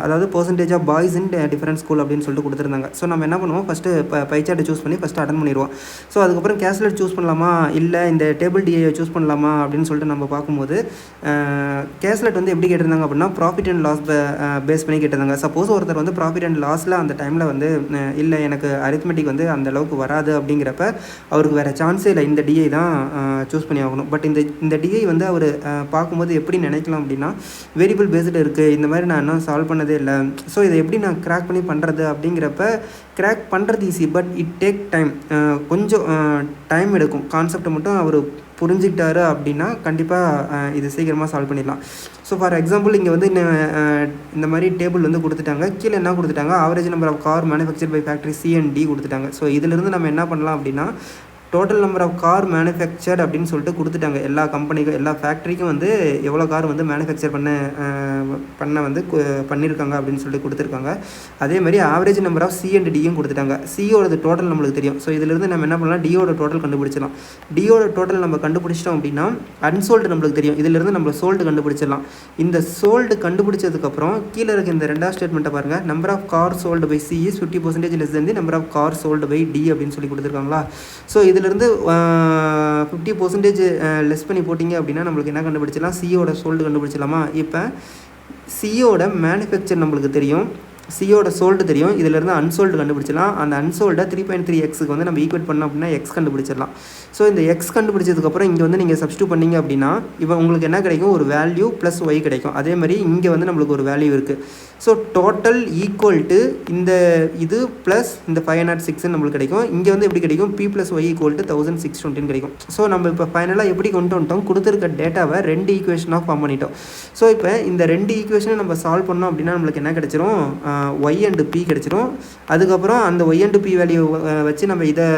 அதாவது percentage of boys in different school அப்படின்னு சொல்லிட்டு கொடுத்துருந்தாங்க. ஸோ நம்ம என்ன பண்ணுவோம், ஃபஸ்ட்டு பை சார்ட்டை சூஸ் பண்ணி ஃபஸ்ட்டு அட்டன் பண்ணிடுவோம். ஸோ அதுக்கப்புறம் கேஸ்லெட் சூஸ் பண்ணலாமா இல்லை இந்த டேபிள் டிஏ சூஸ் பண்ணலாமா அப்படின்னு சொல்லிட்டு நம்ம பார்க்கும்போது கேஸ்லெட் வந்து எப்படி கேட்டிருந்தாங்க அப்படின்னா ப்ராஃபிட் அண்ட் லாஸ் பேஸ் பண்ணி கேட்டிருந்தாங்க. சப்போஸ் ஒருத்தர் வந்து ப்ராஃபிட் அண்ட் லாஸில் அந்த டைமில் வந்து இல்லை எனக்கு அரித்மெட்டிக் வந்து அந்த அளவுக்கு வராது அப்படிங்கிறப்ப அவருக்கு வேறு சான்ஸே இல்லை, இந்த டிஐ தான் சூஸ் பண்ணி ஆகணும். பட் இந்த டிஐ வந்து அவர் பார்க்கும்போது எப்படி நினைக்கலாம் அப்படின்னா வேரியபிள் பேஸ்டு இருக்குது, இந்த மாதிரி நான் இன்னும் சால்வ் பண்ணதே இல்லை, ஸோ இதை எப்படி நான் கிராக் பண்ணி பண்ணுறது அப்படிங்கிறப்ப கிராக் பண்ணுறது easy, but it take time, கொஞ்சம் டைம் எடுக்கும். கான்செப்டை மட்டும் அவர் புரிஞ்சுக்கிட்டாரு அப்படின்னா கண்டிப்பாக இது சீக்கிரமாக சால்வ் பண்ணிடலாம். ஸோ ஃபார் எக்ஸாம்பிள் இங்கே வந்து இந்த மாதிரி டேபிள் வந்து கொடுத்துட்டாங்க, கீழே என்ன கொடுத்துட்டாங்க average number of car manufacture by factory C&D கொடுத்துட்டாங்க. ஸோ இதிலிருந்து நம்ம என்ன பண்ணலாம் அப்படின்னா total number of car manufactured அப்படின்னு சொல்லிட்டு கொடுத்துட்டாங்க. எல்லா கம்பெனிக்கும் எல்லா ஃபேக்ட்ரிக்கும் வந்து எவ்வளோ கார் வந்து மேனுஃபேக்சர் பண்ண வந்து பண்ணியிருக்காங்க அப்படின்னு சொல்லிட்டு கொடுத்துருக்காங்க. அதே மாதிரி ஆவரேஜ் நம்பர் ஆஃப் C&Dயும் கொடுத்துட்டாங்க. சியோட டோட்டல் நம்மளுக்கு தெரியும். ஸோ இதிலிருந்து நம்ம என்ன பண்ணலாம் டியோட டோட்டல் கண்டுபிடிச்சிடலாம். டியோட டோட்டல் நம்ம கண்டுபிடிச்சிட்டோம் அப்படின்னா அன்சோல்டு நம்மளுக்கு தெரியும். இதிலிருந்து நம்ம சோல்டு கண்டுபிடிச்சிடலாம். இந்த சோல்டு கண்டுபிடிச்சதுக்கப்புறம் கீழே இருக்க இந்த ரெண்டாவது ஸ்டேட்மெண்ட்டை பாருங்கள், number of car sold by C is 50% less than the number of car sold by D அப்படின்னு சொல்லி கொடுத்துருக்காங்களா. ஸோ இதிலிருந்து 50% லெஸ் பண்ணி போட்டிங்க அப்படின்னா நம்மளுக்கு என்ன கண்டுபிடிச்சலாம், சியோட சோல்டு கண்டுபிடிச்சலாமா. இப்போ சியோட மேனுஃபேக்சர் நம்மளுக்கு தெரியும், சியோட சோல்டு தெரியும், இதிலிருந்து அன்சோல்டு கண்டுபிடிச்சலாம். அந்த அன்சோல்டை 3.3x வந்து நம்ம ஈக்குவேட் பண்ணோம் அப்படின்னா எக்ஸ் கண்டுபிடிச்சிடலாம். ஸோ இந்த எக்ஸ் கண்டுபிடிச்சதுக்கப்புறம் இங்கே வந்து நீங்கள் சப்ஸ்டியூட் பண்ணிங்க அப்படின்னா இப்போ உங்களுக்கு என்ன கிடைக்கும், ஒரு வேல்யூ ப்ளஸ் ஒய் கிடைக்கும். அதே மாதிரி இங்கே வந்து நம்மளுக்கு ஒரு வேல்யூ இருக்குது. ஸோ டோட்டல் ஈக்குவல் டு இந்த இது ப்ளஸ் இந்த 506 நம்மளுக்கு கிடைக்கும். இங்கே வந்து எப்படி கிடைக்கும், P + Y = 1620 கிடைக்கும். ஸோ நம்ம இப்போ ஃபைனலாக எப்படி கொண்டு வந்துட்டோம், கொடுத்துருக்க டேட்டாவை 2 ஈக்குவேஷனாக ஃபார்ம் பண்ணிட்டோம். ஸோ இப்போ இந்த 2 ஈக்குவேஷனை நம்ம சால்வ் பண்ணோம் அப்படின்னா நம்மளுக்கு என்ன கிடைச்சிரும், Y and P கிடைச்சிரும். அதுக்கப்புறம் அந்த Y and P வேல்யூ வச்சு நம்ம இதை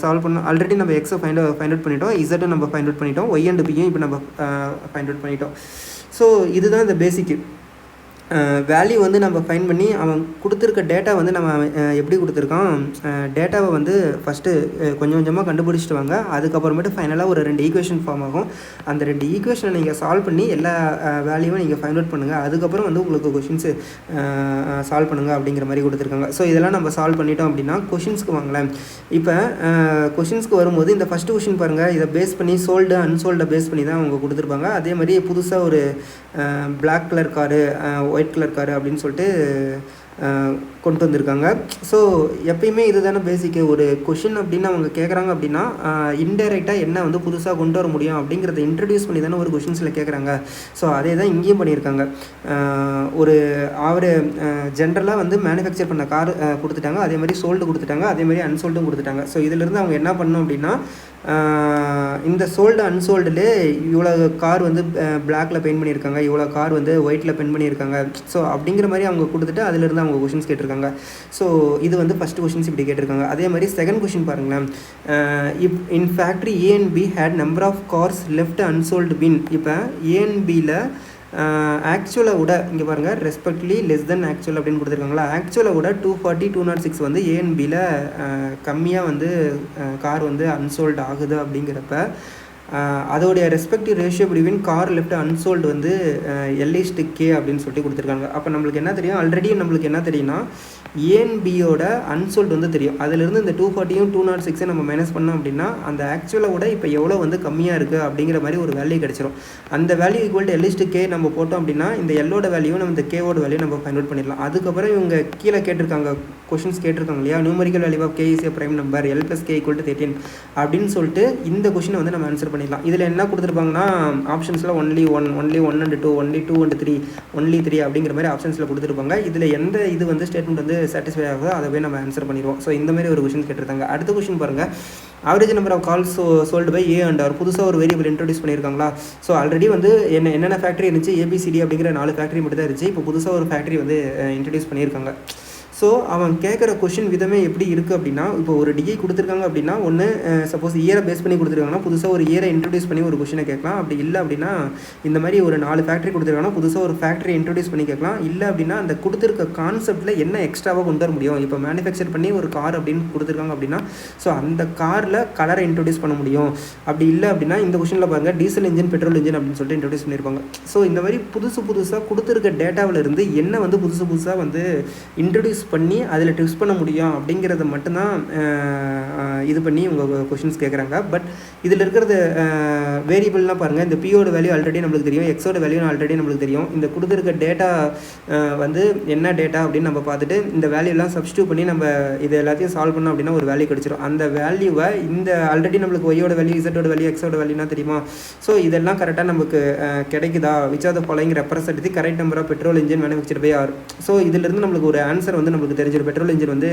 சால்வ் பண்ணோம். ஆல்ரெடி நம்ம எக்ஸை ஃபைண்ட் அவுட் பண்ணிட்டோம், இசட்டை நம்ம ஃபைண்ட் அவுட் பண்ணிட்டோம், Y and Pயும் இப்போ நம்ம ஃபைண்ட் அவுட் பண்ணிட்டோம். ஸோ இதுதான் இந்த பேசிக்கு வேல்யூ வந்து நம்ம ஃபைண்ட் பண்ணி அவன் கொடுத்துருக்க டேட்டா வந்து நம்ம எப்படி கொடுத்துருக்கான், டேட்டாவை வந்து ஃபஸ்ட்டு கொஞ்சம் கொஞ்சமாக கண்டுபிடிச்சிட்டு வாங்க. அதுக்கப்புறமேட்டு ஃபைனலாக ஒரு 2 ஈக்குவேஷன் ஃபார்ம் ஆகும். அந்த 2 ஈக்குவேஷனை நீங்கள் சால்வ் பண்ணி எல்லா வேல்யூவும் நீங்கள் ஃபைண்ட் அவுட் பண்ணுங்கள். அதுக்கப்புறம் வந்து உங்களுக்கு கொஷின்ஸு சால்வ் பண்ணுங்கள் அப்படிங்கிற மாதிரி கொடுத்துருக்காங்க. ஸோ இதெல்லாம் நம்ம சால்வ் பண்ணிட்டோம் அப்படின்னா கொஷின்ஸ்க்கு வாங்கலாம். இப்போ கொஷின்ஸ்க்கு வரும்போது இந்த ஃபஸ்ட்டு கொஷின் பாருங்கள், இதை பேஸ் பண்ணி சோல்டு அன்சோல்டை பேஸ் பண்ணி தான் அவங்க கொடுத்துருப்பாங்க. அதே மாதிரி புதுசாக ஒரு black colour car white colour car அப்படின்னு சொல்லிட்டு கொண்டு வந்திருக்காங்க. ஸோ எப்பயுமே இது தானே பேசிக்கு, ஒரு கொஷின் அப்படின்னு அவங்க கேட்குறாங்க அப்படின்னா இன்டெரக்டாக என்ன வந்து புதுசாக கொண்டு வர முடியும் அப்படிங்கிறத இன்ட்ரடியூஸ் பண்ணி தானே ஒரு கொஷின்ஸில் கேட்குறாங்க. ஸோ அதே தான் இங்கேயும் பண்ணியிருக்காங்க. ஒரு ஜென்ரலாக வந்து மேனுஃபேக்சர் பண்ண கார் கொடுத்துட்டாங்க, அதே மாதிரி சோல்டு கொடுத்துட்டாங்க, அதே மாதிரி அன்சோல்டும் கொடுத்துட்டாங்க. ஸோ இதிலிருந்து அவங்க என்ன பண்ணணும் அப்படின்னா இந்த சோல்டு அன்சோல்டுலே இவ்வளோ கார் வந்து பிளாக்ல பெயிண்ட் பண்ணியிருக்காங்க, இவ்வளோ கார் வந்து ஒயிட்டில் பெயிண்ட் பண்ணியிருக்காங்க. ஸோ அப்படிங்கிற மாதிரி அவங்க கொடுத்துட்டு அதிலிருந்து அவங்க கொஷின்ஸ் கேட்டிருக்காங்க. ஸோ இது வந்து ஃபஸ்ட்டு கொஷின்ஸ் இப்படி கேட்டிருக்காங்க. அதே மாதிரி செகண்ட் கொஷின் பாருங்களேன், இப் இன் factory A and B had number of cars left unsold bin. இப்போ A and Bயில் ஆக்சுவலை விட இங்கே பாருங்கள் ரெஸ்பெக்ட்லி லெஸ் தென் ஆக்சுவல் அப்படின்னு கொடுத்துருக்காங்களா. ஆக்சுவலை விட 240 206 வந்து A and Bயில் கம்மியாக வந்து கார் வந்து அன்சோல்டு ஆகுது அப்படிங்கிறப்ப அதோடைய respective ratio between car left unsold வந்து L/K அப்படின்னு சொல்லிட்டு கொடுத்துருக்காங்க. அப்போ நம்மளுக்கு என்ன தெரியும், ஆல்ரெடி நம்மளுக்கு என்ன தெரியும்னா A and Bயோட அன்சோல்டு வந்து தெரியும். அதிலிருந்து இந்த 240யும் 206 நம்ம மைனஸ் பண்ணோம் அப்படின்னா அந்த ஆக்சுவலை விட இப்போ எவ்வளோ வந்து கம்மியாக இருக்குது அப்படிங்கிற மாதிரி ஒரு வேல்யூ கிடச்சிரும். அந்த வேல்யூ = L/K நம்ம போட்டோம் அப்படின்னா இந்த எல்லோட வேல்யூ நம்ம இந்த கேவோட வேல்யூ நம்ம ஃபைண்ட் அவுட் பண்ணிடலாம். அதுக்கப்புறம் இவங்க கீழே கேட்டிருக்காங்க, கொஷின்ஸ் கேட்டிருக்காங்க இல்லையா, numerical value of K is a prime number L + K = 13 அப்படின்னு சொல்லிட்டு இந்த கொஷினை வந்து நம்ம ஆன்சர் பண்ணிடலாம். இதில் என்ன கொடுத்துருப்பாங்கன்னா ஆப்ஷன்ஸில் only 1 and 2 only 2 and 3 only 3 அப்படிங்கிற மாதிரி ஆப்ஷன்ஸில் கொடுத்துருப்பாங்க. இதில் எந்த இது வந்து ஸ்டேட்மெண்ட் வந்து சாட்டிஸ்ஃபை ஆகுதோ அதை போய் நம்ம ஆன்சர் பண்ணிடுவோம். ஸோ இந்த மாதிரி ஒரு கொஷின் கேட்டிருக்காங்க. அடுத்த கொஷின் பாருங்கள், average number of cars sold by A and R. புதுசாக ஒரு வேரியபிள் இன்ட்ரடியூஸ் பண்ணியிருக்காங்களா. ஸோ ஆல்ரெடி வந்து என்னென்ன ஃபேக்ட்ரி இருந்துச்சு, ABCD அப்படிங்கிற 4 ஃபேக்ட்ரி மட்டும் தான் இருந்துச்சு. இப்போ புதுசாக ஒரு ஃபேக்ட்ரி வந்து இன்ட்ரடியூஸ் பண்ணியிருக்காங்க. ஸோ அவன் கேட்குற கொஷின் விதமே எப்படி இருக்குது அப்படின்னா, இப்போ ஒரு டிகிரி கொடுத்துருக்காங்க அப்படின்னா ஒன்று சப்போஸ் இயரை பேஸ் பண்ணி கொடுத்துருக்காங்கன்னா புதுசாக ஒரு இயரை இன்ட்ரடியூஸ் பண்ணி ஒரு கொஷினை கேட்கலாம். அப்படி இல்லை அப்படின்னா இந்த மாதிரி ஒரு 4 ஃபேக்ட்ரி கொடுத்துருக்காங்கன்னா புதுசாக ஒரு ஃபேக்ட்ரி இன்ட்ரடியூஸ் பண்ணி கேட்கலாம். இல்லை அப்படின்னா அந்த கொடுத்துருக்க கான்செப்ட்டில் என்ன எக்ஸ்ட்ராவாக கொண்டு வர முடியும். இப்போ மேனுஃபேக்சர் பண்ணி ஒரு கார் அப்படின்னு கொடுத்துருக்காங்க அப்படின்னா ஸோ அந்த காரில் கலரை இன்ட்ரடியூஸ் பண்ண முடியும். அப்படி இல்லை அப்படின்னா இந்த கொஷினில் பாருங்கள் டீசல் இன்ஜின் பெட்ரோல் இன்ஜின் அப்படின்னு சொல்லிட்டு இன்ட்ரடியூஸ் பண்ணியிருப்பாங்க. ஸோ இந்த மாதிரி புதுசாக கொடுத்துருக்க டேட்டாவில் இருந்து என்ன வந்து புதுசாக வந்து இன்ட்ரடியூஸ் பண்ணி அதில் ட்விஸ்ட் பண்ண முடியும் அப்படிங்கிறத மட்டும்தான் இது பண்ணி உங்கள் கொஷின்ஸ் கேட்குறாங்க. பட் இதில் இருக்கிறது வேரியபிள்லாம் பாருங்கள், இந்த பியோட வேல்யூ ஆல்ரெடி நம்மளுக்கு தெரியும், எக்ஸோட வேல்யூ ஆல்ரெடி நம்மளுக்கு தெரியும். இந்த கொடுத்துருக்க டேட்டா வந்து என்ன டேட்டா அப்படின்னு நம்ம பார்த்துட்டு இந்த வேல்யூலாம் சப்ஸ்டியூட் பண்ணி நம்ம இது எல்லாத்தையும் சால்வ் பண்ணோம் அப்படின்னா ஒரு வேல்யூ கிடச்சிரும். அந்த வேல்யூவை இந்த ஆல்ரெடி நம்மளுக்கு ஒய்யோட வேல்யூ, இசட்டோட வேல்யூ, எக்ஸோட வேல்யூனா தெரியுமா? ஸோ இதெல்லாம் கரெக்டாக நமக்கு கிடைக்குதா? Which are the following represent the correct number of petrol engine manufactured by R. So இதிலிருந்து நம்மளுக்கு ஒரு ஆன்சர் வந்து நம்மளுக்கு தெரிஞ்சிடும். பெட்ரோல் இன்ஜின் வந்து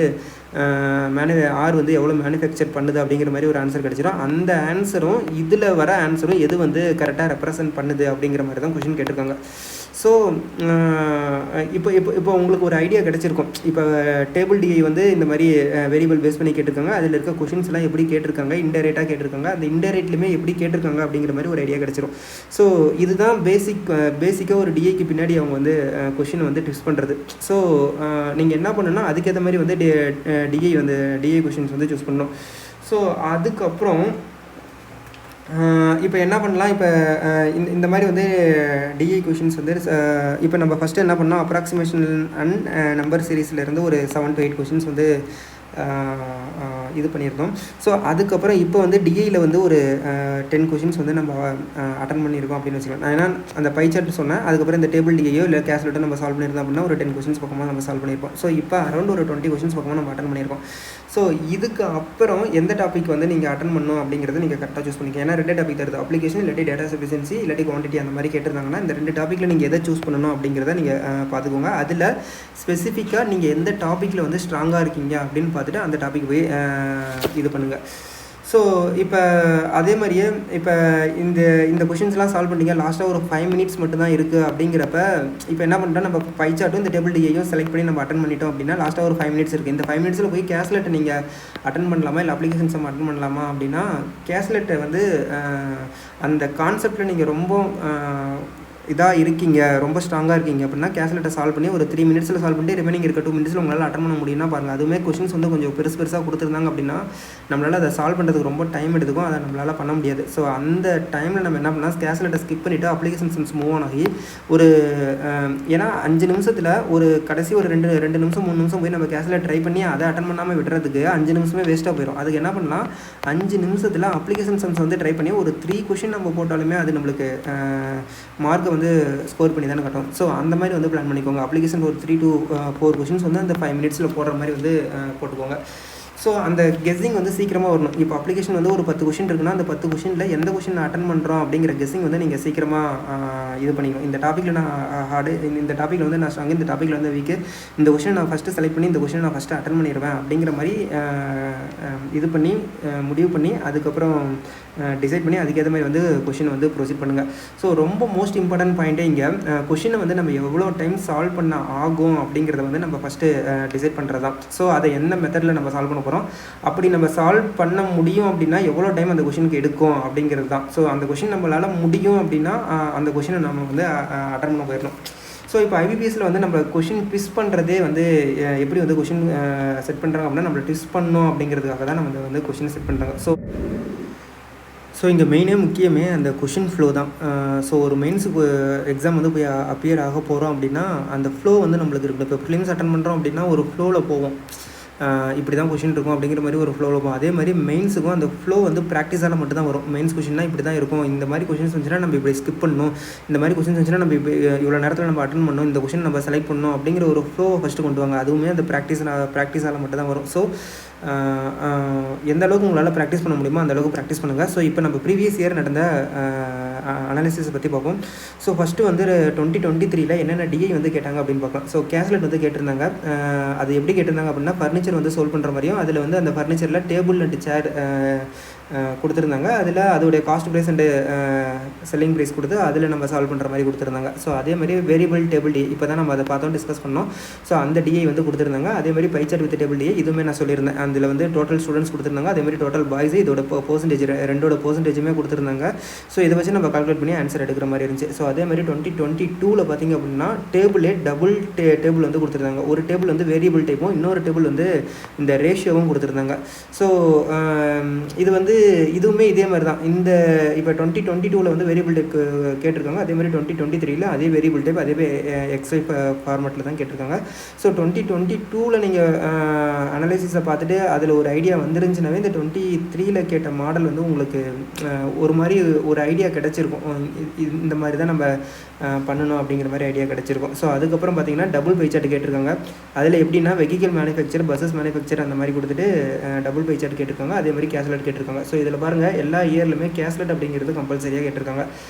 ஆர் வந்து எவ்வளோ மேனுஃபேக்சர் பண்ணுது அப்படிங்கிற மாதிரி ஒரு ஆன்சர் கிடச்சிடும். அந்த ஆன்சரும் இதில் வர ஆன்சரும் எது வந்து கரெக்டாக ரெப்ரசன்ட் பண்ணுது அப்படிங்கிற மாதிரி தான் கொஷின் கேட்டிருக்காங்க. ஸோ இப்போ உங்களுக்கு ஒரு ஐடியா கிடச்சிருக்கும். இப்போ டேபிள் டிஐ வந்து இந்த மாதிரி வேரியபிள் பேஸ் பண்ணி கேட்டிருக்காங்க, அதில் இருக்க கொஷின்ஸ்லாம் எப்படி கேட்டிருக்காங்க, இன்டைரக்டாக கேட்டிருக்காங்க, அந்த இன்டைரக்ட்லையுமே எப்படி கேட்டிருக்காங்க அப்படிங்கிற மாதிரி ஒரு ஐடியா கிடச்சிரும். ஸோ இதுதான் பேசிக்காக ஒரு டிஐக்கு பின்னாடி அவங்க வந்து கொஷினை வந்து ட்விஸ்ட் பண்ணுறது. ஸோ நீங்கள் என்ன பண்ணணும்னா அதுக்கேற்ற மாதிரி வந்து டிஐ கொஷின்ஸ் வந்து சூஸ் பண்ணணும். ஸோ அதுக்கப்புறம் இப்போ என்ன பண்ணலாம், இப்போ இந்த மாதிரி வந்து டிஐ கொஷின்ஸ் வந்து இப்போ நம்ம ஃபஸ்ட்டு என்ன பண்ணோம், அப்ராக்சிமேஷன் அண்ட் நம்பர் சீரீஸ்லேருந்து ஒரு 7 to 8 கொஷின்ஸ் வந்து இது பண்ணியிருக்கோம். ஸோ அதுக்கப்புறம் இப்போ வந்து டிஐயில் வந்து ஒரு 10 கொஷின்ஸ் வந்து நம்ம அட்டன் பண்ணியிருக்கோம் அப்படின்னு வச்சுக்கலாம். நான் ஏன்னா அந்த பை சார்ட் சொன்னேன், அதுக்கப்புறம் இந்த டேபிள் டிஐயோ இல்லை கேல்குலேட்டோ நம்ம சால்வ் பண்ணியிருந்தோம் அப்படின்னா ஒரு 10 கொஷின்ஸ் பக்கமாக நம்ம சால்வ் பண்ணியிருப்போம். ஸோ இப்போ அரௌண்ட் ஒரு 20 கொஷின்ஸ் பக்கமாக நம்ம அட்டன் பண்ணியிருக்கோம். ஸோ இதுக்கு அப்புறம் எந்த டாபிக் வந்து நீங்கள் அட்டன் பண்ணணும் அப்படிங்கிறத நீங்கள் கரெக்டாக சூஸ் பண்ணிக்க. ஏன்னா 2 டாபிக் தருது, அப்ளிகேஷன் இல்லாட்டி டேட்டா சஃபிஷியன்சி இல்லாட்டி குவான்டிட்டி அந்த மாதிரி கேட்டிருந்தாங்கன்னா இந்த 2 டாப்பிக்கில் நீங்கள் எதை சூஸ் பண்ணணும் அப்படிங்கிறத நீங்கள் பார்த்துக்கோங்க. அதில் ஸ்பெசிஃபிக்காக நீங்கள் எந்த டாப்பிக்கில் வந்து ஸ்ட்ராங்காக இருக்கீங்க அப்படின்னு பார்த்துட்டு அந்த டாபிக் போய் இது பண்ணுங்கள். ஸோ இப்போ அதே மாதிரியே இப்போ இந்த கொஷின்ஸ்லாம் சால்வ் பண்ணிங்க, லாஸ்ட்டாக ஒரு 5 minutes மட்டும்தான் இருக்குது அப்படிங்கிறப்ப இப்போ என்ன பண்ணுறோம், நம்ம பை சார்ட்டும் இந்த டேபிள் டிஐயும் செலக்ட் பண்ணி நம்ம அட்டன் பண்ணிட்டோம் அப்படின்னா லாஸ்ட்டாக ஒரு 5 minutes இருக்குது. இந்த 5 minutesல போய் கேல்குலேட்டை நீங்கள் அட்டன் பண்ணலாமா இல்லை அப்ளிகேஷன்ஸ் நம்ம அட்டன் பண்ணலாமா அப்படின்னா கேல்குலேட்டை வந்து அந்த கான்செப்டில் நீங்கள் ரொம்ப இதாக இருக்கீங்க, ரொம்ப ஸ்ட்ராங்காக இருக்கீங்க அப்படின்னா கேல்குலேட்டர் சால்வ் பண்ணி ஒரு 3 minutesல சால்வ் பண்ணி ரிமைனிங் இருக்க 2 minutesல உங்களால் அட்டன் பண்ண முடியும்னா பாருங்கள். அதுவுமே கொஷின்ஸ் வந்து கொஞ்சம் பெருசாக கொடுத்துருந்தாங்க அப்படின்னா நம்மளால் அதை சால்வ் பண்ணுறதுக்கு ரொம்ப டைம் எடுத்துக்கும், அதை நம்மளால் பண்ண முடியாது. ஸோ அந்த டைமில் நம்ம என்ன பண்ணால் கேல்குலேட்டர் ஸ்கிப் பண்ணிவிட்டு அப்ளிகேஷன் சென்ஸ் மூவ் ஆன் ஆகி ஒரு ஏன்னா 5 நிமிஷத்தில் ஒரு கடைசி ஒரு 2 நிமிஷம் 3 நிமிஷம் போய் நம்ம கேல்குலேட்டர் ட்ரை பண்ணி அதை அட்டன் பண்ணாமல் விடுறதுக்கு 5 நிமிஷமே வேஸ்ட்டாக போயிடும். அதுக்கு என்ன பண்ணலாம், 5 நிமிஷத்தில் அப்ளிகேஷன் சென்ஸ் வந்து ட்ரை பண்ணி ஒரு 3 கொஷின் நம்ம போட்டாலுமே அது நம்மளுக்கு மார்க்கை வந்து ஸ்கோர் பண்ணி தானே காட்டும். ஸோ அந்த மாதிரி வந்து பிளான் பண்ணிக்கோங்க. அப்ளிகேஷன் ஒரு 3 to 4 கொஷின்ஸ் வந்து அந்த 5 minutesல போடுற மாதிரி வந்து போட்டுக்கோங்க. ஸோ அந்த கெஸ்ஸிங் வந்து சீக்கிரமாக வரணும். இப்போ அப்ளிகேஷன் வந்து ஒரு 10 கொஷின் இருக்குன்னா அந்த 10 கொஷினில் எந்த கொஷின் அட்டன் பண்ணுறோம் அப்படிங்கிற கெஸ்ஸிங் வந்து நீங்கள் சீக்கிரமாக இது பண்ணிக்கணும். இந்த டாப்பிக்கில் நான் இந்த டாப்பிக்கில் வந்து நான் ஸ்ட்ராங், இந்த டாப்பிக்கில் வந்து வீக்கு, இந்த கொஷின் நான் ஃபஸ்ட்டு செலக்ட் பண்ணி இந்த கொஷின் நான் ஃபஸ்ட்டு அட்டன் பண்ணிடுவேன் அப்படிங்கிற மாதிரி இது பண்ணி முடிவு பண்ணி அதுக்கப்புறம் டிசைட் பண்ணி அதுக்கேற்ற மாதிரி வந்து கொஷின் வந்து ப்ரொசீட் பண்ணுங்கள். ஸோ ரொம்ப மோஸ்ட் இம்பார்ட்டன்ட் பாயிண்ட்டே இங்கே கொஷினை வந்து நம்ம எவ்வளோ டைம் சால்வ் பண்ண ஆகும் அப்படிங்கிறத வந்து நம்ம ஃபஸ்ட்டு டிசைட் பண்ணுறது தான். ஸோ அதை எந்த மெத்தடில் நம்ம சால்வ் பண்ண போகிறோம், அப்படி நம்ம சால்வ் பண்ண முடியும் அப்படின்னா எவ்வளோ டைம் அந்த கொஷினுக்கு எடுக்கும் அப்படிங்கிறது தான். ஸோ அந்த கொஷின் நம்மளால் முடியும் அப்படின்னா அந்த கொஷினை நம்ம வந்து அட்டன் பண்ண போயிடணும். ஸோ இப்போ ஐபிபிஎஸ்சில் வந்து நம்ம கொஷின் ட்விஸ்ட் பண்ணுறதே வந்து எப்படி வந்து கொஷின் செட் பண்ணுறாங்க அப்படின்னா நம்மளை ட்விஸ்ட் பண்ணணும் அப்படிங்கிறதுக்காக தான் நம்ம வந்து கொஷின் செட் பண்ணுறாங்க. ஸோ இங்கே மெயினே முக்கியமே அந்த கொஷின் ஃப்ளோ தான். ஸோ ஒரு மெயின்ஸுக்கு எக்ஸாம் வந்து போய் அப்பியர் ஆக போகிறோம் அப்படின்னா அந்த ஃப்ளோ வந்து நம்மளுக்கு இருக்குது. இப்போ ப்ரிலிம்ஸ் அட்டன் பண்ணுறோம் அப்படின்னா ஒரு ஃப்ளோவில் போவோம், இப்படி தான் கொஷின் இருக்கும் அப்படிங்கிற மாதிரி ஒரு ஃப்ளோவில் போகும். அதே மாதிரி மெயின்ஸுக்கும் அந்த ஃப்ளோ வந்து ப்ராக்டிஸால் மட்டும் தான் வரும். மெயின்ஸ் கொஷின்னா இப்படி தான் இருக்கும், இந்த மாதிரி கொஷின்ஸ் வந்துச்சுன்னா நம்ம இப்படி ஸ்கிப் பண்ணணும், இந்த மாதிரி கொஷின்ஸ் வந்துச்சுன்னா நம்ம இப்போ இவ்வளோ நேரத்தில் நம்ம அட்டன் பண்ணணும், இந்த கொஷின் நம்ம செலக்ட் பண்ணணும் அப்படிங்கிற ஒரு ஃப்ளோவை ஃபஸ்ட்டு கொண்டு வாங்க. அதுவுமே அந்த ப்ராக்டிஸால் மட்டும் தான் வரும். ஸோ எந்த அளவுக்கு உங்களால் ப்ராக்டிஸ் பண்ண முடியுமோ அந்த அளவுக்கு ப்ராக்டிஸ் பண்ணுங்கள். ஸோ இப்போ நம்ம ப்ரீவியஸ் இயர் நடந்த அனாலிசிஸை பற்றி பார்ப்போம். ஸோ ஃபஸ்ட்டு வந்து 2023 என்னென்ன டிஐ வந்து கேட்டாங்க அப்படின்னு பார்க்கலாம். ஸோ கேல்குலேட் வந்து கேட்டிருந்தாங்க. அது எப்படி கேட்டிருந்தாங்க அப்படின்னா ஃபர்னிச்சர் வந்து சோல்வ் பண்ணுற மாதிரியும் அதில் வந்து அந்த ஃபர்னிச்சரில் டேபிள் அண்ட் சேர் கொடுத்துருந்தாங்க. அதில் அதோடைய cost price and selling price கொடுத்து அதில் நம்ம சால்வ் பண்ணுற மாதிரி கொடுத்துருந்தாங்க. ஸோ அதே மாதிரி வேரியபிள் டேபிள் டிஐ இப்போ தான் நம்ம அதை பார்த்தோம், டிஸ்கஸ் பண்ணோம். ஸோ அந்த டிஐ வந்து கொடுத்துருந்தாங்க. அதே மாதிரி pie chart with table DI இதுவுமே நான் சொல்லியிருந்தேன். அதில் வந்து டோட்டல் ஸ்டூடெண்ட்ஸ் கொடுத்துருந்தாங்க, அதே மாதிரி டோட்டல் பாய்ஸ், இதோட பெர்சன்டேஜ் 2 பெர்சன்டேஜுமே கொடுத்துருந்தாங்க. ஸோ இதை வச்சு நம்ம கால்குலேட் பண்ணி ஆன்சர் எடுக்கிற மாதிரி இருந்துச்சு. ஸோ அதே மாதிரி 2022 பார்த்திங்க அப்படின்னா டேபிளே டேபிள் வந்து கொடுத்துருந்தாங்க. ஒரு டேபிள் வந்து வேரியபிள் டைப்பும் இன்னொரு டேபிள் வந்து இந்த ரேஷியோவும் கொடுத்துருந்தாங்க. ஸோ இது வந்து இதுவுமே இதே மாதிரி தான். இந்த இப்போ 2022 வந்து வேரியபிள் டைப் கேட்டிருக்காங்க. அதே மாதிரி 2023 அதே வேரியபிள் டைப் அதே எக்ஸ்ஐ ஃபார்மேட்டில் தான் கேட்டிருக்காங்க. ஸோ 2022 நீங்கள் அனலைசிஸை பார்த்துட்டு அதில் ஒரு ஐடியா வந்துருந்துச்சுனாவே இந்த 23 கேட்ட மாடல் வந்து உங்களுக்கு ஒரு மாதிரி ஒரு ஐடியா கிடச்சிருக்கும். இந்த மாதிரி தான் நம்ம பண்ணணும் அப்படிங்கிற மாதிரி ஐடியா கிடச்சிருக்கும். ஸோ அதுக்கப்புறம் பார்த்திங்கன்னா டபுள் பை சார்ட் கேட்டிருக்காங்க. அதில் எப்படின்னா வெஹிக்கல் மேனுஃபேக்சர் பஸ்ஸஸ் மேனுஃபேக்சர் அந்த மாதிரி கொடுத்துட்டு டபுள் பை சார்ட் கேட்டிருக்காங்க. அதே மாதிரி கேஸ்லெட் கேட்டிருக்காங்க. ஸோ இதில் பாருங்கள் எல்லா இயர்லையுமே கேஸ்லெட் அப்படிங்கிறது கம்பல்சரியாக கேட்டிருக்காங்க.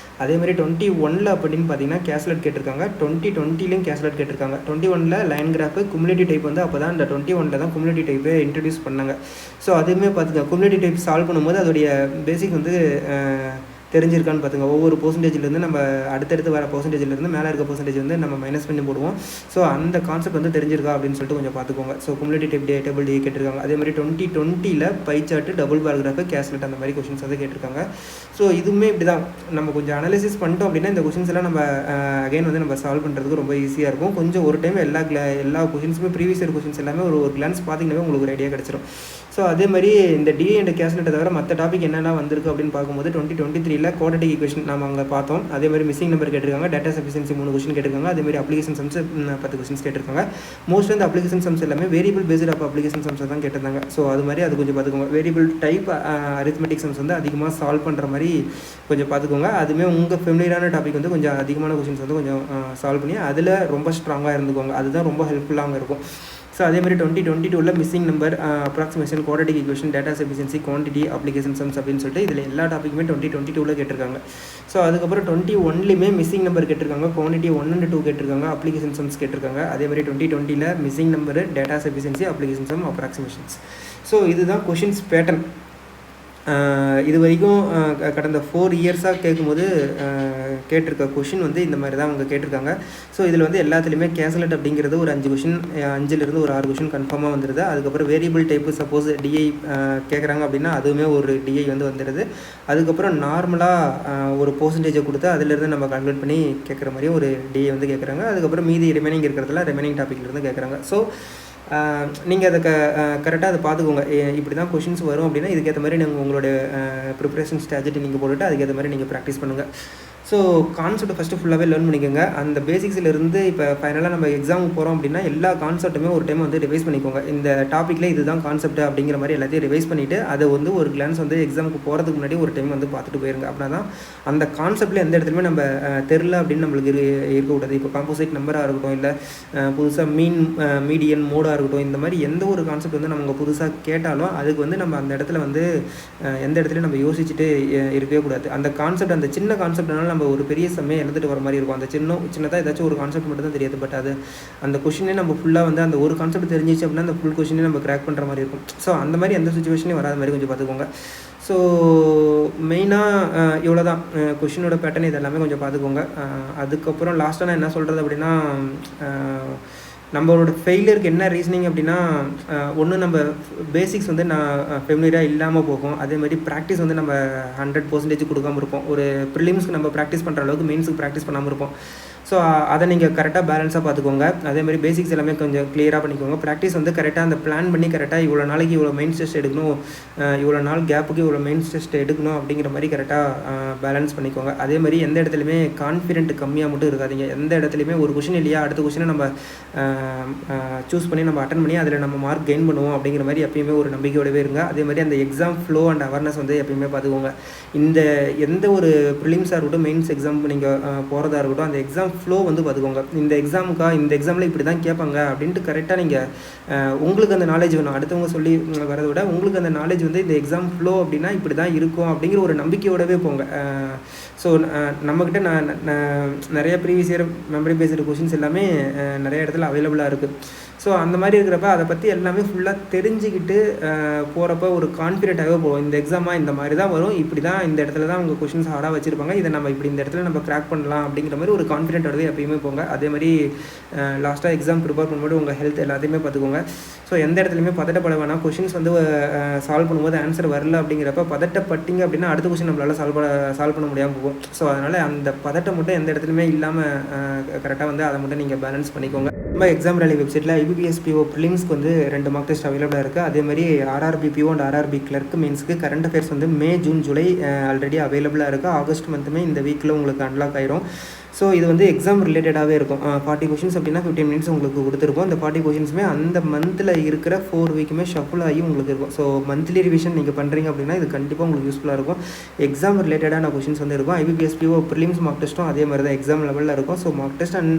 அதே மாதிரி 21 அப்படின்னு பார்த்தீங்கன்னா கேஸ்லெட் கேட்டிருக்காங்க. 2020 கேஸ்லெட் கேட்டிருக்காங்க. 21 லைன் கிராஃப் குமுலேட்டிவ் டைப் வந்து அப்போ தான் இந்த 21 தான் குமுலேட்டிவ் டைப்பை இன்ட்ரடியூஸ் பண்ணாங்க. ஸோ அதுவுமே பார்த்துங்க குமுலேட்டிவ் டைப் சால்வ் பண்ணும்போது அதோடைய பேசிக் வந்து தெரிஞ்சிருக்கான்னு பார்த்துங்க. ஒவ்வொரு பர்சன்டேஜ்லேருந்து நம்ம அடுத்தடுத்து வர பர்சன்டேஜ்லேருந்து மேலே இருக்க பர்சன்டேஜ் வந்து நம்ம மைனஸ் பண்ணி போடுவோம். ஸோ அந்த கான்செப்ட் வந்து தெரிஞ்சிருக்கா அப்படின்னு சொல்லிட்டு கொஞ்சம் பார்த்துக்கோங்க. So cumulative type table D கேட்டிருக்காங்க. அதே மாதிரி 2020 pie chart double paragraph caselet அந்த மாதிரி கொஷின்ஸ் வந்து கேட்டிருக்காங்க. ஸோ இதுவுமே இப்படி தான் நம்ம கொஞ்சம் அனலைசிஸ் பண்ணிட்டோம் அப்படின்னா இந்த கொஷின்ஸ் எல்லாம் நம்ம அகைன் வந்து நம்ம சால்வ் பண்ணுறதுக்கு ரொம்ப ஈஸியாக இருக்கும். கொஞ்சம் ஒரு டைம் எல்லா கொஷின்ஸுமே ப்ரீவியஸ் இயர் கொஷின்ஸ் எல்லாமே ஒரு கிளான்ஸ் பார்த்தீங்கன்னாவே உங்களுக்கு ஒரு ஐடியா கிடச்சிரும். ஸோ அதே மாதிரி இந்த டிஏ அண்ட் கேஸ்லெட்டை தவிர மற்ற டாபிக் என்னென்ன வந்திருக்கு அப்படின்னு பார்க்கும்போது 2023 குவாட்ரேட்டிக் ஈக்குவேஷன் நம்ம அங்கே பார்த்தோம். அதே மாதிரி மிஸ்ஸிங் நம்பர் கேட்டிருக்காங்க. டேட்டா சஃபிஷியன்சி 3 கொஸ்டின் கேட்டிருக்காங்க. அதே மாதிரி அப்ளிகேஷன் சம்ஸ் 10 கொஸ்டின்ஸ் கேட்டிருக்காங்க. மோஸ்ட் வந்து அப்ளிகேஷன் சம்ஸ் எல்லாமே variable based of application sums தான் கேட்டிருந்தாங்க. ஸோ அது மாதிரி அது கொஞ்சம் பார்த்துக்கோங்க. வேரியபிள் டைப் அரித்மெட்டிக் சம்ஸ் வந்து அதிகமாக சால்வ் பண்ணுற மாதிரி கொஞ்சம் பார்த்துக்கோங்க. அதுவுமே உங்கள் ஃபெமிலியரான டாபிக் வந்து கொஞ்சம் அதிகமான கொஸ்டின்ஸ் வந்து கொஞ்சம் சால்வ் பண்ணி அதில் ரொம்ப ஸ்ட்ராங்காக இருந்துக்கோங்க. அதுதான் ரொம்ப ஹெல்ப்ஃபுல்லாக இருக்கும். ஸோ அதே மாதிரி 2022 missing number approximation quadratic equation data sufficiency quantity application sums அப்படின்னு சொல்லிட்டு இதில் எல்லா டாப்பிக்குமே 2022 கேட்டிருக்காங்க. ஸோ அதுக்கப்புறம் 21 மிஸ்ஸிங் நம்பர் கேட்டிருக்காங்க. குவான்டிட்டி 1 and 2 கேட்டிருக்காங்க. அப்ளிகேஷன் சம்ஸ் கேட்டிருக்காங்க. அதே மாதிரி 2020 missing number data sufficiency application sum approximations. So இதுதான் கொஷின்ஸ் பேட்டர்ன். இது வரைக்கும் கடந்த 4 இயர்ஸாக கேட்கும்போது கேட்டிருக்க கொஷின் வந்து இந்த மாதிரி தான் அவங்க கேட்டிருக்காங்க. ஸோ இதில் வந்து எல்லாத்துலேயுமே கேஸ்லெட் அப்படிங்கிறது ஒரு 5 கொஷின் 5லேருந்து ஒரு 6 கொஷின் கன்ஃபார்மாக வந்துடுது. அதுக்கப்புறம் வேரியபிள் டைப்பு சப்போஸ் டிஐ கேட்குறாங்க அப்படின்னா அதுவுமே ஒரு டிஐ வந்து வந்துடுது. அதுக்கப்புறம் நார்மலாக ஒரு பர்சன்டேஜை கொடுத்து அதிலேருந்து நம்ம கால்குலேட் பண்ணி கேட்குற மாதிரி ஒரு டிஐ வந்து கேட்குறாங்க. அதுக்கப்புறம் மீதி ரிமைனிங் இருக்கிறதுல ரிமைனிங் டாப்பிக்லேருந்து கேட்குறாங்க. ஸோ நீங்கள் அதை கரெக்டாக அதை பார்த்துக்கோங்க. இப்படி தான் கொஷின்ஸ் வரும் அப்படின்னா இதுக்கேற்ற மாதிரி நீங்கள் உங்களோட ப்ரிப்ரேஷன் ஸ்ட்ராட்டஜி நீங்கள் போட்டுவிட்டு அதுக்கேற்ற மாதிரி நீங்கள் ப்ராக்டிஸ் பண்ணுங்கள். ஸோ கான்செப்ட் ஃபஸ்ட்டு ஃபுல்லாகவே லேர்ன் பண்ணிக்கோங்க. அந்த பேசிக்ஸிலிருந்து இப்போ ஃபைனலாக நம்ம எக்ஸாமுக்கு போகிறோம் அப்படின்னா எல்லா கான்செப்ட்டுமே ஒரு டைம் வந்து ரிவைஸ் பண்ணிக்கோங்க. இந்த டாப்பிக்கில் இதுதான் கான்செப்ட் அப்படிங்கிற மாதிரி எல்லாத்தையும் ரிவைஸ் பண்ணிவிட்டு அதை வந்து ஒரு கிளான்ஸ் வந்து எக்ஸாமுக்கு போகிறதுக்கு முன்னாடி ஒரு டைம் வந்து பார்த்துட்டு போயிருங்க. அப்படின்னா தான் அந்த கான்செப்ட்டில் எந்த இடத்துலையுமே நம்ம தெரில அப்படின்னு நம்மளுக்கு இருக்கக்கூடாது. இப்போ காம்போசிட் நம்பராக இருக்கட்டும், இல்லை புதுசாக மீடியன் மோடாக இருக்கட்டும், இந்த மாதிரி எந்த ஒரு கான்செப்ட் வந்து நம்ம புதுசாக கேட்டாலும் அதுக்கு வந்து நம்ம அந்த இடத்துல வந்து எந்த இடத்துலையும் நம்ம யோசிச்சுட்டு இருக்கவே கூடாது. அந்த கான்செப்ட் அந்த சின்ன கான்செப்ட்னால நம்ம ஒரு பெரிய சமயம் எழுதிட்டு வர மாதிரி இருக்கும். அந்த சின்னதாக ஏதாச்சும் ஒரு கான்செப்ட் மட்டும் தான் தெரியாது. பட் அது அந்த கொஷினே நம்ம ஃபுல்லாக வந்து அந்த ஒரு கான்செப்ட் தெரிஞ்சிச்சு அப்படின்னா அந்த ஃபுல் கொஷினே நம்ம கிராக் பண்ணுற மாதிரி இருக்கும். ஸோ அந்த மாதிரி எந்த சுச்சுவேஷனையும் வராத மாதிரி கொஞ்சம் பார்த்துக்கோங்க. ஸோ மெயினாக இவ்வளோ தான் கொஷினோட பேட்டர்ன் இது எல்லாமே கொஞ்சம் பார்த்துக்கோங்க. அதுக்கப்புறம் லாஸ்ட்டாக நான் என்ன சொல்கிறது அப்படின்னா நம்மளோட ஃபெயிலியருக்கு என்ன ரீசனிங் அப்படின்னா ஒன்று நம்ம பேசிக்ஸ் வந்து ஃபெமிலியராக இல்லாமல் போகும். அதே மாதிரி ப்ராக்டிஸ் வந்து நம்ம 100% கொடுக்காமல் இருப்போம். ஒரு ப்ரிலிம்ஸ்க்கு நம்ம ப்ராக்டிஸ் பண்ணுற அளவுக்கு மெயின்ஸுக்கு ப்ராக்டிஸ் பண்ணாமல் இருப்போம். ஸோ அதை நீங்கள் கரெக்டாக பேலன்ஸாக பார்த்துக்கோங்க. அதே மாதிரி பேசிக்ஸ் எல்லாமே கொஞ்சம் கிளியராக பண்ணிக்கோங்க. ப்ராக்டிஸ் வந்து கரெக்டாக அந்த பிளான் பண்ணி கரெக்டாக இவ்வளோ நாளைக்கு இவ்வளோ மெயின்ஸ் டெஸ்ட் எடுக்கணும், இவ்வளோ நாள் கேப்புக்கு இவ்வளோ மெயின்ஸ் டெஸ்ட் எடுக்கணும் அப்படிங்கிற மாதிரி கரெக்டாக பேலன்ஸ் பண்ணிக்கோங்க. அதே மாதிரி எந்த இடத்துலையுமே கான்ஃபிடென்ட் கம்மியாக மட்டும் இருக்காதிங்க. எந்த இடத்துலையுமே ஒரு கொஷின் இல்லையா அடுத்த கொஷினை நம்ம சூஸ் பண்ணி நம்ம அட்டன் பண்ணி அதில் நம்ம மார்க் கெயின் பண்ணுவோம் அப்படிங்கிற மாதிரி எப்பயுமே ஒரு நம்பிக்கையோடவே இருங்க. அதே மாதிரி அந்த எக்ஸாம் ஃப்ளோ அண்ட் அவேர்னஸ் வந்து எப்பயுமே பார்த்துக்கோங்க. இந்த எந்த ஒரு ப்ரிலிம்ஸாக இருக்கட்டும், மெயின்ஸ் எக்ஸாம் நீங்கள் போகிறதா இருக்கட்டும், அந்த எக்ஸாம் ஃப்ளோ வந்து பார்த்துக்கோங்க. இந்த எக்ஸாமில் இப்படி தான் கேட்பாங்க அப்படின்ட்டு கரெக்டாக நீங்கள் உங்களுக்கு அந்த நாலேஜ் வேணும். அடுத்தவங்க சொல்லி வரதை விட உங்களுக்கு அந்த நாலேஜ் வந்து இந்த எக்ஸாம் ஃப்ளோ அப்படின்னா இப்படி தான் இருக்கும் அப்படிங்கிற ஒரு நம்பிக்கையோடவே போங்க. ஸோ நம்மக்கிட்ட நான் நிறைய previous year memory based questions எல்லாமே நிறைய இடத்துல அவைலபிளாக இருக்குது. ஸோ அந்த மாதிரி இருக்கிறப்ப அதை பற்றி எல்லாமே ஃபுல்லாக தெரிஞ்சுக்கிட்டு போகிறப்ப ஒரு கான்ஃபிடென்ட்டாகவே போகும். இந்த எக்ஸாமாக இந்த மாதிரி தான் வரும், இப்படி தான் இந்த இடத்துல தான் அவங்க கொஷின்ஸ் ஹார்டாக வச்சுருப்பாங்க, இதை நம்ம இப்படி இந்த இடத்துல நம்ம கிராக் பண்ணலாம் அப்படிங்கிற மாதிரி ஒரு கான்ஃபிடென்ட்டோடவே எப்பயுமே போங்க. அதே மாதிரி லாஸ்ட்டாக எக்ஸாம் ப்ரிப்பேர் பண்ணும்போது உங்கள் ஹெல்த் எல்லாத்தையுமே பார்த்துக்கோங்க. ஸோ எந்த இடத்துலையுமே பதட்டப்பட வேணாம். கொஷின்ஸ் வந்து சால்வ் பண்ணும்போது ஆன்சர் வரல அப்படிங்கிறப்ப பதட்டப்பட்டிங்க அப்படின்னா அடுத்த கொஷின் நம்மளால் சால்வ் பண்ண முடியாமல் போகும். ஸோ அதனால் அந்த பதட்டம் மட்டும் எந்த இடத்துலையுமே இல்லாமல் கரெக்டாக வந்து அதை மட்டும் நீங்கள் பேலன்ஸ் பண்ணிக்கோங்க. நம்ம எக்ஸாம் ரேலி வெப்சைட்டில் IBPS PO ப்ரிலிம்ஸ்க்கு வந்து 2 மார்க் டெஸ்ட் அவைலபிளாக இருக்குது. அதே மாதிரி RRB PO and RRB clerk மெயின்ஸ்க்கு கரண்ட் அஃபேர்ஸ் வந்து மே, ஜூன், ஜூலை ஆல்ரெடி அவைலபிளாக இருக்குது. ஆகஸ்ட் மந்த்துமே இந்த வீக்கில் உங்களுக்கு அன்லாக் ஆயிரும். ஸோ இது வந்து எக்ஸாம் ரிலேட்டடாகவே இருக்கும். 40 கொஷின்ஸ் அப்படின்னா 15 மினிட்ஸ் உங்களுக்கு கொடுத்துருப்போம். இந்த 40 கொஷின்ஸுமே அந்த மந்தில் இருக்கிற 4 வீக்குமே ஷஃபிள் ஆகி உங்களுக்கு இருக்கும். ஸோ மந்த்லி ரிவிஷன் நீங்கள் பண்ணுறீங்க அப்படின்னா இது கண்டிப்பாக உங்களுக்கு யூஸ்ஃபுல்லாக இருக்கும். எக்ஸாம் ரிலேட்டடான கொஷின்ஸ் வந்து இருக்கும். IBPS PO ப்ரிலிம்ஸ் மார்க் டெஸ்ட்டும் அதே மாதிரி தான் எக்ஸாம் லெவலில் இருக்கும். So mark test and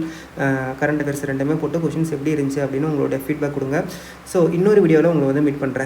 current affairs ரெண்டுமே போட்டு கொஷின்ஸ் எப்படி இருந்துச்சு அப்படின்னு உங்களோட ஃபீட்பேக் கொடுங்க. ஸோ இன்னொரு வீடியோவில் உங்களை வந்து மீட் பண்ணுறேன்.